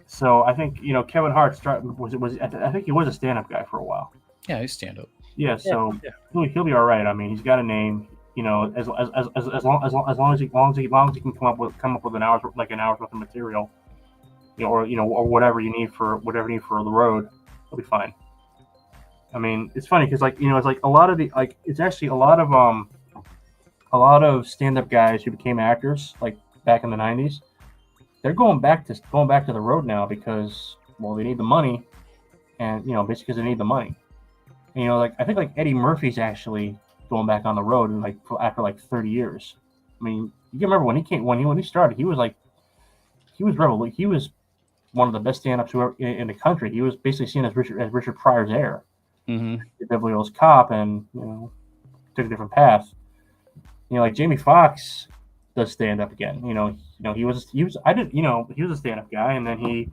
So I think Kevin Hart I think he was a stand-up guy for a while. Yeah, he's stand-up. Yeah, so he'll be all right. I mean, he's got a name. You know, as long as he can come up with an hour's worth of material, or whatever you need for the road, he'll be fine. I mean, it's funny because it's like a lot of it's actually a lot of stand-up guys who became actors like back in the 90s. They're going back to the road now because they need the money, and basically because they need the money. And, I think Eddie Murphy's actually going back on the road and after 30 years. I mean, you can remember when he started, he was one of the best stand-ups in the country. He was basically seen as Richard Pryor's heir. Mm-hmm. Beverly Hills Cop, and took a different path. Like Jamie Foxx does stand-up again. He was a stand-up guy, and then he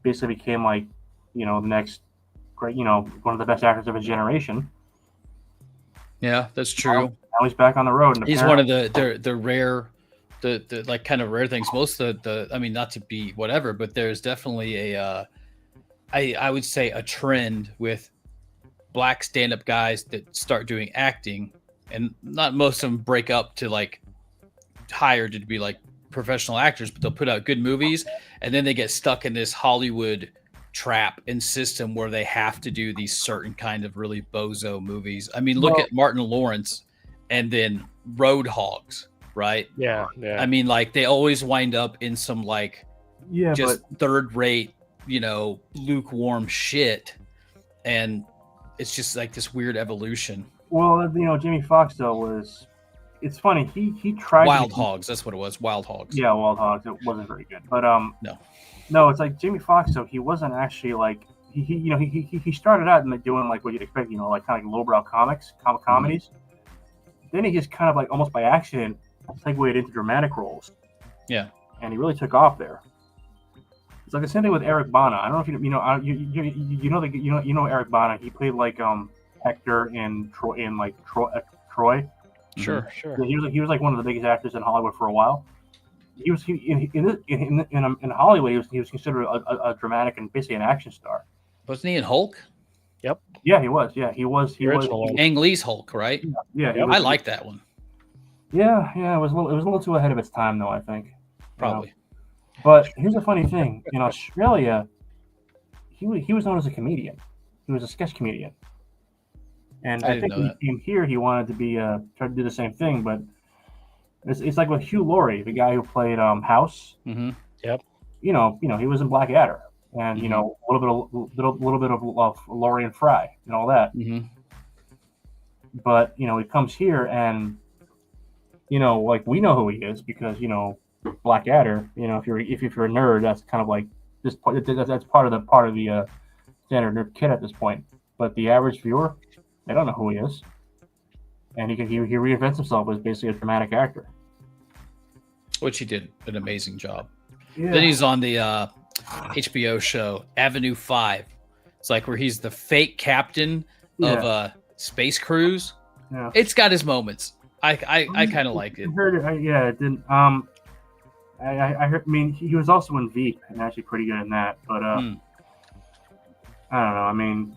basically became the next great, one of the best actors of his generation. Yeah, that's true. Now he's back on the road. And he's one of the rare, the like kind of rare things. Most of the, I mean, not to be whatever, but there's definitely I would say a trend with Black stand-up guys that start doing acting, and not most of them break up to hired to be professional actors, but they'll put out good movies, and then they get stuck in this Hollywood trap and system where they have to do these certain kind of really bozo movies. I mean, look at Martin Lawrence and then Roadhogs, right? Yeah. I mean, like they always wind up in some like just third rate, lukewarm shit. And it's just like this weird evolution. Well, Jamie Foxx though it's funny. He tried Wild Hogs. That's what it was. Wild Hogs. Yeah, Wild Hogs. It wasn't very good, but no, it's like Jamie Foxx though. He wasn't actually like he started out doing like what you'd expect, like kind of like lowbrow comedies. Mm-hmm. Then he just kind of like almost by accident segued into dramatic roles. Yeah, and he really took off there. It's like the same thing with Eric Bana. I don't know if you know Eric Bana. He played like Hector in Troy. Sure. He was like one of the biggest actors in Hollywood for a while. In Hollywood he was considered a dramatic and basically an action star. Wasn't he in Hulk? Yep. Yeah, he was. Yeah, he was. Ang Lee's Hulk, right? Yeah. I like that one. Yeah. It was a little too ahead of its time, though. I think. Probably. But here's the funny thing: in Australia, he was known as a comedian. He was a sketch comedian. And I think when he came here, he wanted to try to do the same thing, but it's like with Hugh Laurie, the guy who played House. Mm-hmm. Yep. He was in Blackadder, and a little bit of Laurie and Fry and all that. Mm-hmm. But he comes here, and like we know who he is because Blackadder. If you're a nerd, that's kind of like this. That's part of the standard nerd kit at this point. But the average viewer, they don't know who he is, and he reinvents himself as basically a dramatic actor, which he did an amazing job. Yeah. Then he's on the HBO show Avenue 5. It's like where he's the fake captain of a space cruise. Yeah. It's got his moments. I kind of like it. I heard it. It didn't. I heard. I mean, he was also in Veep and actually pretty good in that. But I don't know. I mean,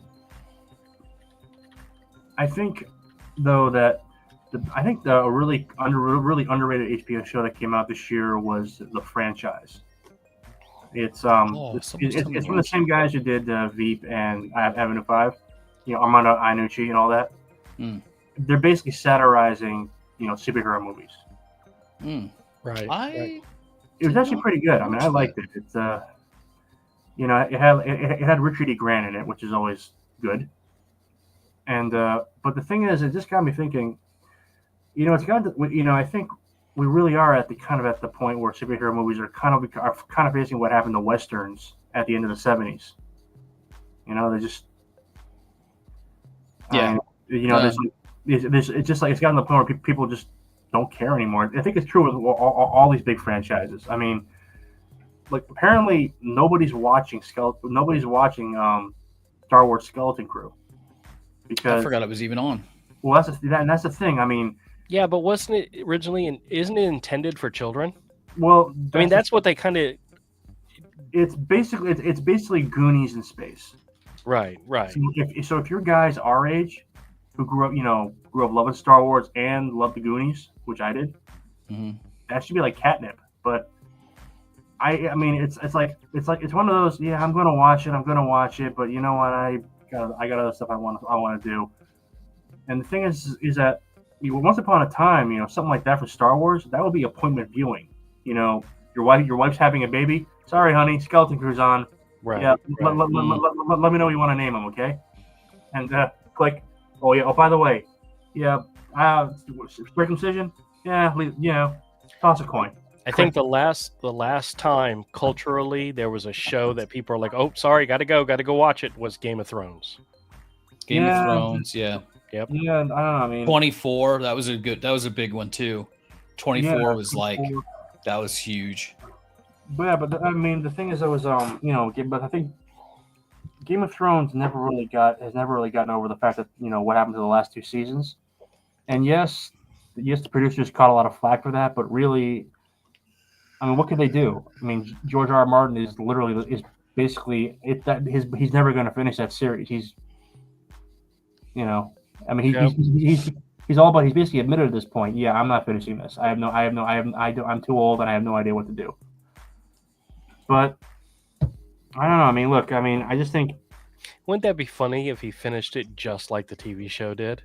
I think though that the really underrated HBO show that came out this year was The Franchise. It's from the same guys who did Veep and Avenue 5. Armando Iannucci and all that. They're basically satirizing superhero movies. Right. It was actually pretty good. I mean, I liked it. It's it had Richard E. Grant in it, which is always good. And but the thing is, it just got me thinking. It's got I think we really are at the point where superhero movies are kind of facing what happened to westerns at the end of the 70s. They're just it's just like it's gotten to the point where people just don't care anymore. I think it's true with all these big franchises. I mean, like apparently nobody's watching Star Wars Skeleton Crew because I forgot it was even on. Well, that's the thing. I mean, yeah, but wasn't it originally? Isn't it intended for children? Well, I mean, that's what they kind of. It's basically Goonies in space. Right. So if you're guys our age who grew up loving Star Wars and loved the Goonies, which I did, that should be like catnip. But I mean, it's one of those. Yeah, I'm gonna watch it. But you know what? I got other stuff I want to do. And the thing is that once upon a time, something like that for Star Wars, that would be appointment viewing. Your wife's having a baby. Sorry, honey, Skeleton Crew's on. Right. Yeah. Let me know what you want to name him, okay? And click. Oh yeah. Oh, by the way, yeah. Circumcision. Yeah. Toss a coin. I think the last time culturally there was a show that people are like, oh, sorry, gotta go watch it, was Game of Thrones. Game of Thrones, yeah. Yep. Yeah, I don't know. I mean, 24. That was a big one too. 24 was like that was huge. But yeah, but I mean, the thing is, but I think Game of Thrones has never really gotten over the fact that what happened to the last 2 seasons. And yes, the producers caught a lot of flack for that, but really, I mean, what could they do? I mean, George R. R. Martin is basically he's never going to finish that series. He's he's basically admitted at this point, yeah, I'm not finishing this. I'm too old and I have no idea what to do. But I don't know. I mean, look, I just think. Wouldn't that be funny if he finished it just like the TV show did?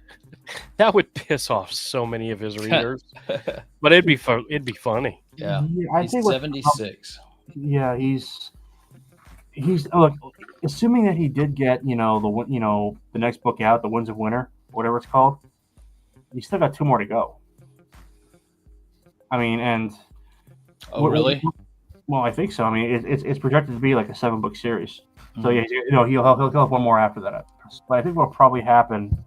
That would piss off so many of his readers. But it'd be funny. Yeah, I think 76. Yeah, he's look. Assuming that he did get the next book out, The Winds of Winter, whatever it's called, he's still got 2 more to go. I mean, and really? Well, I think so. I mean, it's projected to be like a 7-book series. So yeah, he'll have 1 more after that. But I think what'll probably happen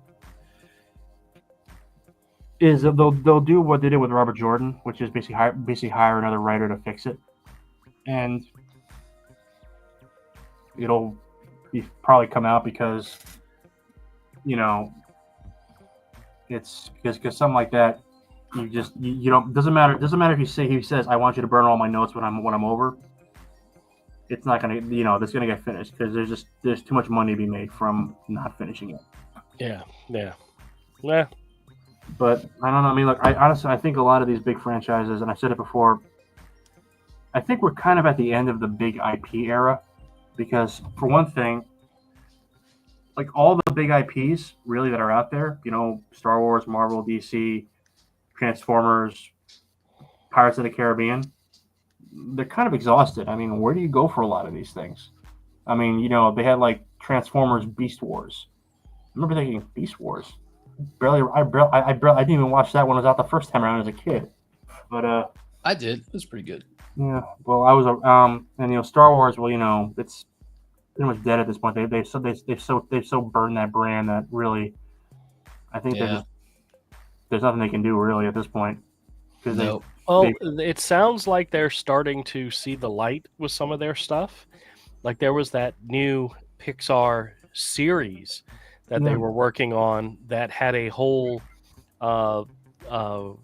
is that they'll do what they did with Robert Jordan, which is basically hire another writer to fix it, and it'll probably come out because it's because something like that. You don't doesn't matter if he says I want you to burn all my notes when I'm over. It's not gonna that's gonna get finished because there's too much money to be made from not finishing it. Yeah. But I don't know. I mean, look, I think a lot of these big franchises, and I said it before, I think we're kind of at the end of the big IP era because for one thing, like all the big IPs really that are out there, Star Wars, Marvel, DC, Transformers, Pirates of the Caribbean, they're kind of exhausted. I mean, where do you go for a lot of these things? I mean, they had like Transformers Beast Wars. I remember thinking Beast Wars. I didn't even watch that when it was out the first time around as a kid. But I did. It was pretty good. Yeah. Well, I was and Star Wars. Well, it's pretty much dead at this point. They've so burned that brand that really, I think there's nothing they can do really at this point. No. It sounds like they're starting to see the light with some of their stuff. Like there was that new Pixar series that they were working on that had a whole storyline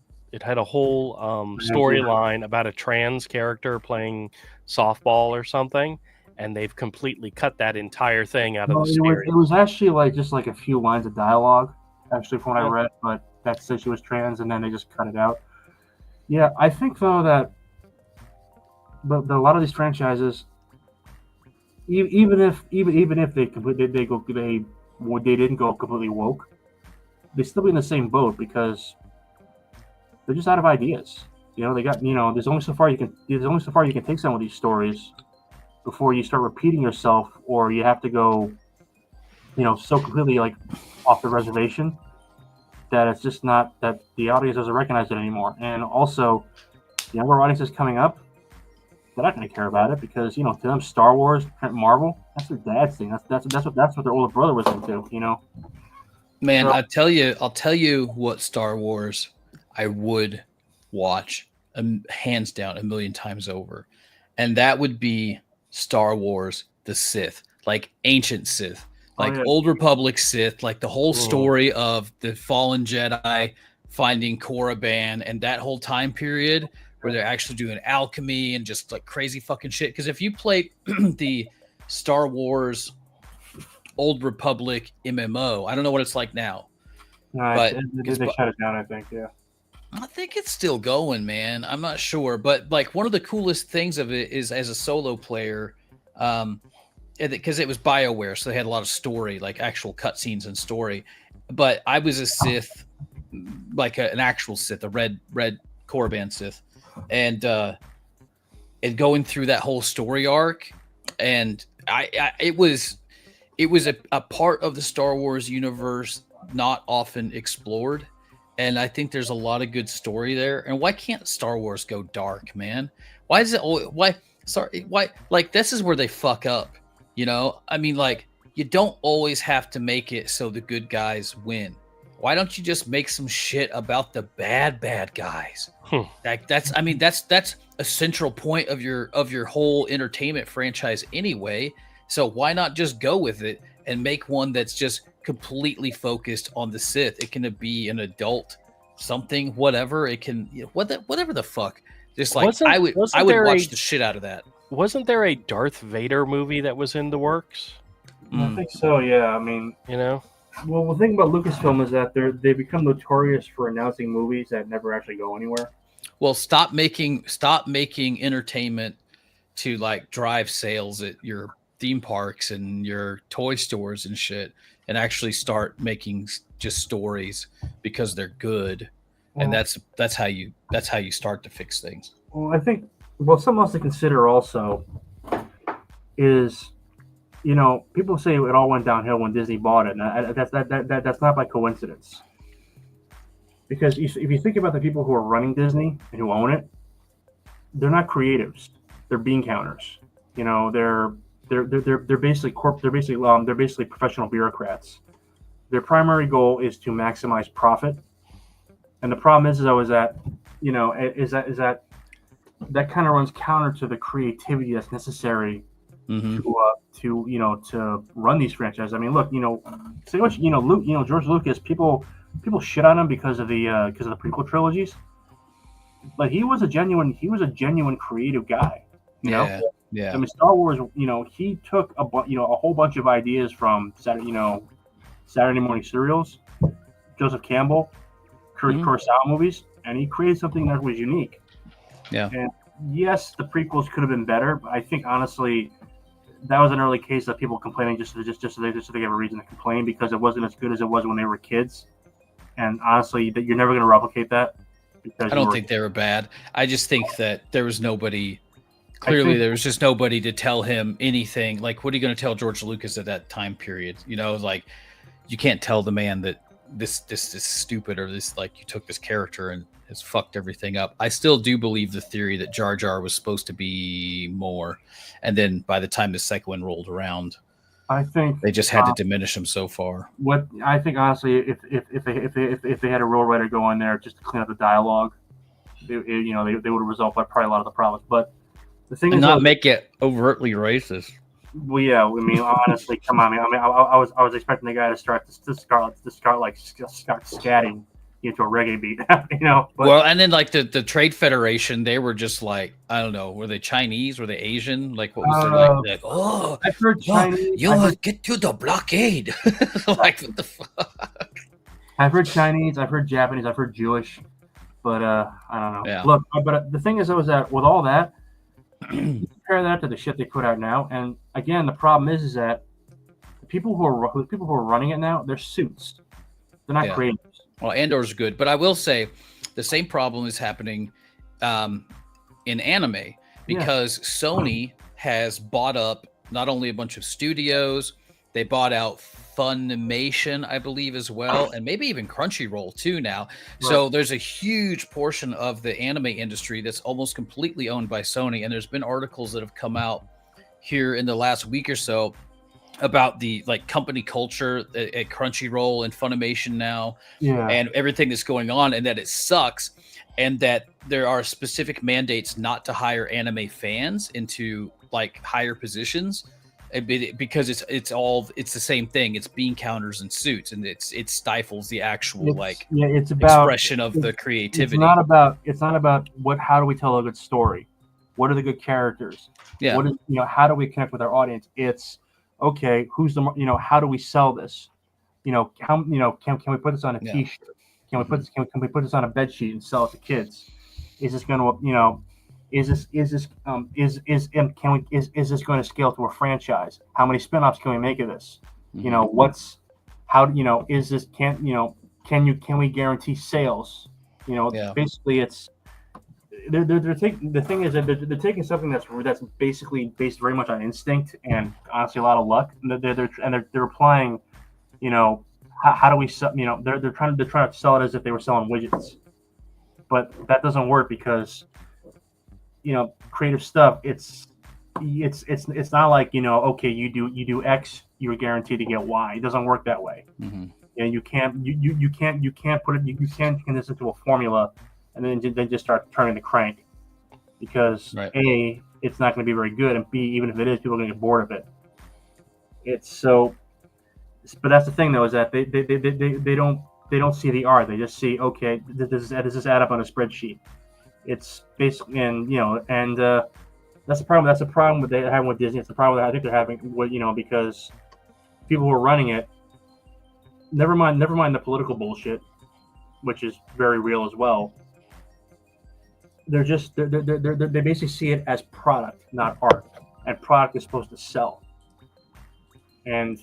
about a trans character playing softball or something, and they've completely cut that entire thing out of the series. It was actually just like a few lines of dialogue, actually, from what I read, but that said she was trans, and then they just cut it out. Yeah, I think though that a lot of these franchises, even if they didn't go completely woke, they still be in the same boat because they're just out of ideas. They got there's only so far you can take some of these stories before you start repeating yourself, or you have to go so completely like off the reservation that it's just not that the audience doesn't recognize it anymore. And also, the younger audiences coming up, they're not going to care about it because to them Star Wars, Marvel, that's their dad's thing. That's what their older brother was into. Man, I'll tell you what Star Wars I would watch hands down 1,000,000 times over, and that would be Star Wars: The Sith, like ancient Sith. Like Old Republic Sith, like the whole story of the fallen Jedi finding Korriban and that whole time period where they're actually doing alchemy and just like crazy fucking shit. Because if you play the Star Wars Old Republic MMO, I don't know what it's like now. No, but they shut it down, I think, yeah. I think it's still going, man. I'm not sure. But like one of the coolest things of it is as a solo player, because it was BioWare, so they had a lot of story, like actual cutscenes and story. But I was a Sith, like an actual Sith, a red Korriban Sith, and going through that whole story arc, and it was a part of the Star Wars universe not often explored, and I think there's a lot of good story there. And why can't Star Wars go dark, man? Why is it? Why like this is where they fuck up. I mean, like, you don't always have to make it so the good guys win. Why don't you just make some shit about the bad guys? That's a central point of your whole entertainment franchise anyway. So why not just go with it and make one that's just completely focused on the Sith? It can be an adult something, whatever. It can whatever the fuck. Just like I would watch the shit out of that. Wasn't there a Darth Vader movie that was in the works? I think so, yeah. I mean, Well, the thing about Lucasfilm is that they become notorious for announcing movies that never actually go anywhere. Well, stop making entertainment to like drive sales at your theme parks and your toy stores and shit, and actually start making just stories because they're good. And Well, that's how you start to fix things. well, I think something else to consider also is, people say it all went downhill when Disney bought it, and that's not by coincidence. Because if you think about the people who are running Disney and who own it, they're not creatives; they're bean counters. They're basically they're basically professional bureaucrats. Their primary goal is to maximize profit, and the problem is though is that that kind of runs counter to the creativity that's necessary Mm-hmm. to run these franchises. I mean, look, say what George Lucas. People shit on him because of the prequel trilogies, but he was a genuine creative guy. Yeah. I mean, Star Wars. He took a whole bunch of ideas from Saturday morning serials, Joseph Campbell, Kurosawa movies, and he created something that was unique. Yeah. And yes, the prequels could have been better, but I think honestly, that was an early case of people complaining just so they have a reason to complain because it wasn't as good as it was when they were kids. And honestly, that you're never going to replicate that. I don't think they were bad. I just think that there was nobody. Clearly, there was just nobody to tell him anything. Like, what are you going to tell George Lucas at that time period? Like, you can't tell the man that this is stupid or this, like, you took this character and has fucked everything up. I still do believe the theory that Jar Jar was supposed to be more, and then by the time the second one rolled around, I think they just had to diminish him so far. What I think, honestly, if they had a role writer go in there just to clean up the dialogue, they would have resolved probably a lot of the problems. But the thing and is, not make it overtly racist. Well, yeah, I mean, honestly, come on, man. I was expecting the guy to start like scatting into a reggae beat, But, well, and then like the Trade Federation, they were just like, I don't know, were they Chinese? Were they Asian? Like, what was it like? Oh, I've heard Chinese. Get to the blockade. Like, what the fuck? I've heard Chinese. I've heard Japanese. I've heard Jewish. But I don't know. Yeah. Look, but the thing is, though, is that with all that, compare that to the shit they put out now, and again, the problem is that the people who are running it now, they're suits. They're not creators. Well, Andor's good, but I will say the same problem is happening in anime because Sony has bought up not only a bunch of studios, they bought out Funimation, I believe, as well, and maybe even Crunchyroll too now. Right. So there's a huge portion of the anime industry that's almost completely owned by Sony, and there's been articles that have come out here in the last week or so about the like company culture at Crunchyroll and Funimation now, and everything that's going on, and that it sucks, and that there are specific mandates not to hire anime fans into like higher positions, because it's the same thing. It's bean counters and suits, and it stifles the actual it's about expression of the creativity. It's not about how do we tell a good story, what are the good characters, what is how do we connect with our audience. It's okay, who's the how do we sell this? How can we put this on a T-shirt? Can we put this on a bed sheet and sell it to kids? Is this going to is this going to scale to a franchise? How many spin-offs can we make of this? Can we guarantee sales? Basically it's they're taking, the thing is that they're taking something that's basically based very much on instinct and honestly a lot of luck. And they're applying, how do we sell? They're trying to sell it as if they were selling widgets, but that doesn't work because creative stuff. It's not like okay, you do X, you're guaranteed to get Y. It doesn't work that way. Mm-hmm. And you can't put it. You can't turn this into a formula and then just start turning the crank, because A, it's not going to be very good, and B, even if it is, people are going to get bored of it. But that's the thing though, is that they don't see the art. They just see, okay, does this add up on a spreadsheet? It's basically, and that's the problem. That's the problem that they're having with Disney. It's the problem that I think they're having with, because people who are running it never mind the political bullshit, which is very real as well. They basically see it as product, not art, and product is supposed to sell. And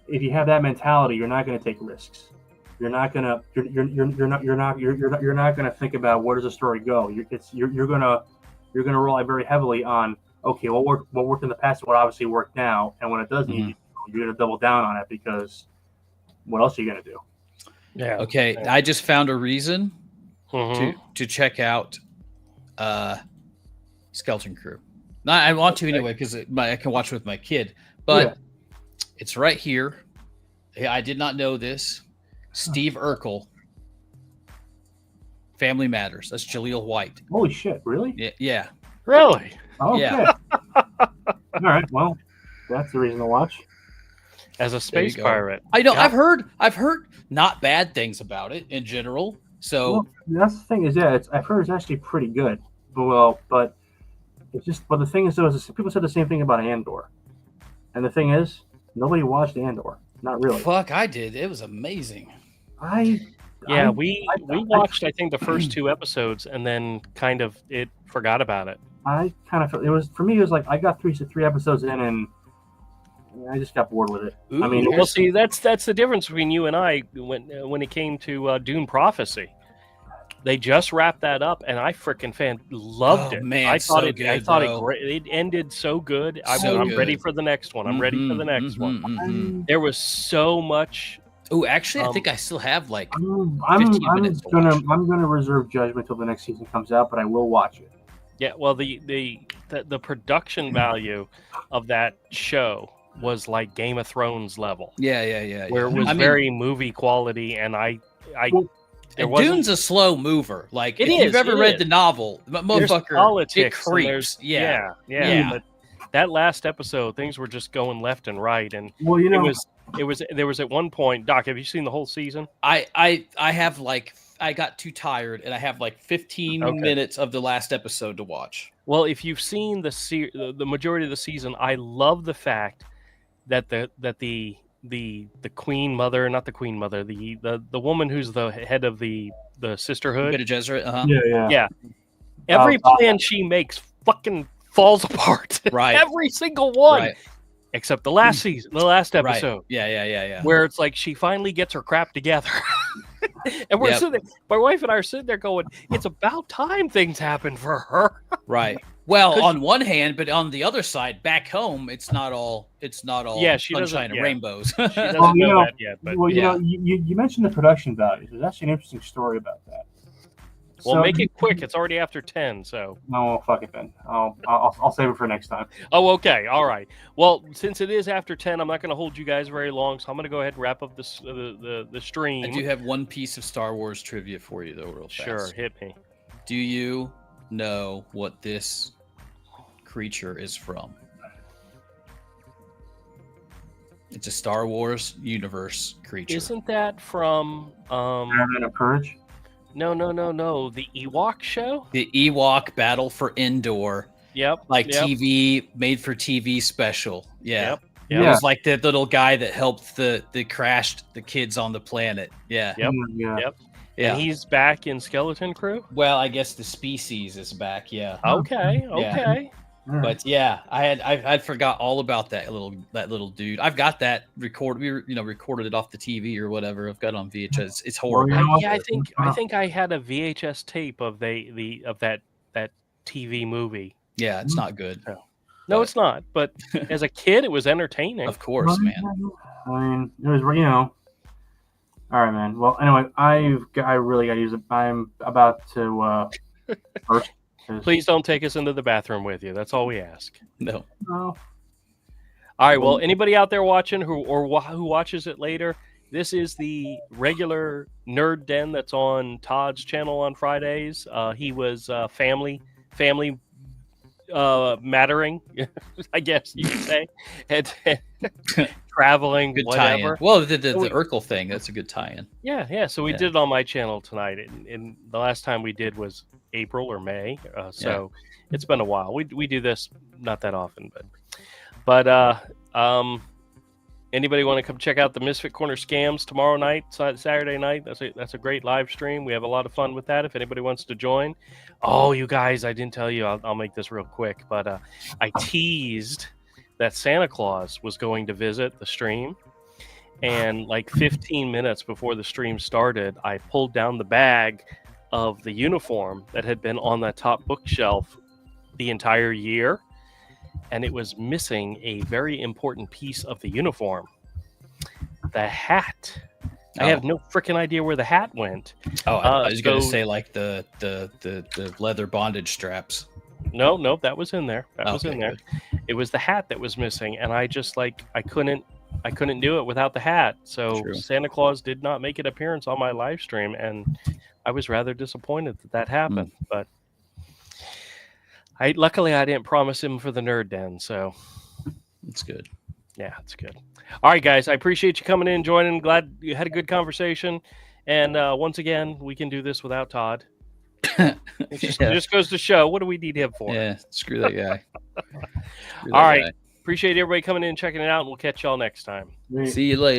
if you have that mentality, you're not going to take risks. You're not going to you're not going to think about where does the story go. You're going to rely very heavily on, okay, what worked in the past, what obviously worked now, and when it doesn't, you're going to double down on it, because what else are you going to do? Yeah. Okay, I just found a reason to check out Skeleton Crew. I want to anyway because I can watch it with my kid, but it's right here. I did not know this. Steve Urkel, Family Matters. That's Jaleel White. Holy shit! Really? Yeah. Really? Okay. Yeah. All right. Well, that's the reason to watch. As a space pirate. I know. Yeah. I've heard not bad things about it in general. So that's the thing is, I've heard it's actually pretty good. But it's just. But the thing is, though, people said the same thing about Andor, and the thing is, nobody watched Andor. Not really. Fuck, I did. It was amazing. We watched, I think, the first 2 episodes, and then kind of forgot about it. I kind of felt it was for me. It was like I got 3 episodes in, and I just got bored with it. Ooh, I mean, well, see, that's the difference between you and I when it came to Dune Prophecy. They just wrapped that up, and I freaking loved it. Man, I thought it great. It ended so good. I'm ready for the next one. I'm ready for the next one. There was so much. Oh, actually, I think I still have like 15 minutes. I'm gonna reserve judgment till the next season comes out, but I will watch it. Yeah, well, the production value of that show was like Game of Thrones level. Yeah. Where it was very movie quality, and Dune's a slow mover. Like if you've ever read the novel, motherfucker, it creeps. Yeah. But that last episode, things were just going left and right, and there was at one point. Doc, have you seen the whole season? I have I got too tired, and I have 15 minutes of the last episode to watch. Well, if you've seen the majority of the season, I love the fact that the queen mother, not the queen mother, the woman who's the head of the sisterhood, Bene Gesserit, yeah. Every plan she makes fucking falls apart. Right, every single one, except the last season, the last episode. Right. Yeah. Where it's like she finally gets her crap together, and we're sitting there. My wife and I are sitting there going, "It's about time things happen for her." Right. Well, on one hand, but on the other side, back home, it's not all sunshine and rainbows. She doesn't know that yet. But you mentioned the production values. There's actually an interesting story about that. Well, make it quick. It's already after 10, so. No, fuck it then. I'll save it for next time. Oh, okay. All right. Well, since it is after 10, I'm not going to hold you guys very long, so I'm going to go ahead and wrap up the stream. I do have one piece of Star Wars trivia for you, though, real fast. Sure, hit me. Do you know what this creature is from? It's a Star Wars universe creature. Isn't that from Advent of Courage? No. The Ewok show? The Ewok Battle for Endor. Yep. TV, made for TV special. Yeah. Yep. It was like the little guy that helped the crashed the kids on the planet. Yeah. Yep. Yep. Yeah. And he's back in Skeleton Crew? Well, I guess the species is back, yeah. Okay. But yeah, I forgot all about that little dude. I've got that recorded. We recorded it off the TV or whatever. I've got it on VHS. It's horrible. I think I had a VHS tape of that TV movie. Yeah, it's not good. No, it's not. But as a kid, it was entertaining. Of course, man. I mean, it was All right, man. Well, anyway, I really got to use it. I'm about to first. Please don't take us into the bathroom with you. That's all we ask. No. Oh. All right. Well, anybody out there watching who watches it later, this is the regular Nerd Den that's on Todd's channel on Fridays. He was family mattering, I guess you could say, and traveling, good whatever. Tie-in. Well, the Urkel thing, that's a good tie-in. Yeah. So we did it on my channel tonight, and the last time we did was April or May. So it's been a while. We do this not that often, but Anybody want to come check out the Misfit Corner scams tomorrow night, Saturday night? That's a great live stream. We have a lot of fun with that. If anybody wants to join. Oh, you guys, I didn't tell you. I'll make this real quick, but I teased that Santa Claus was going to visit the stream, and like 15 minutes before the stream started, I pulled down the bag of the uniform that had been on that top bookshelf the entire year. And it was missing a very important piece of the uniform, the hat. I have no freaking idea where the hat went. Oh, I was going to say like the leather bondage straps. No, that was in there. That was in there. Good. It was the hat that was missing, and I just I couldn't do it without the hat. So True. Santa Claus did not make an appearance on my live stream, and I was rather disappointed that happened. But luckily I didn't promise him for the Nerd Den, so it's good. Yeah, it's good. All right, guys, I appreciate you coming in, joining. Glad you had a good conversation. And once again, we can do this without Todd. It just goes to show, what do we need him for? Yeah, screw that guy. All right. Appreciate everybody coming in and checking it out, and we'll catch y'all next time. See you later.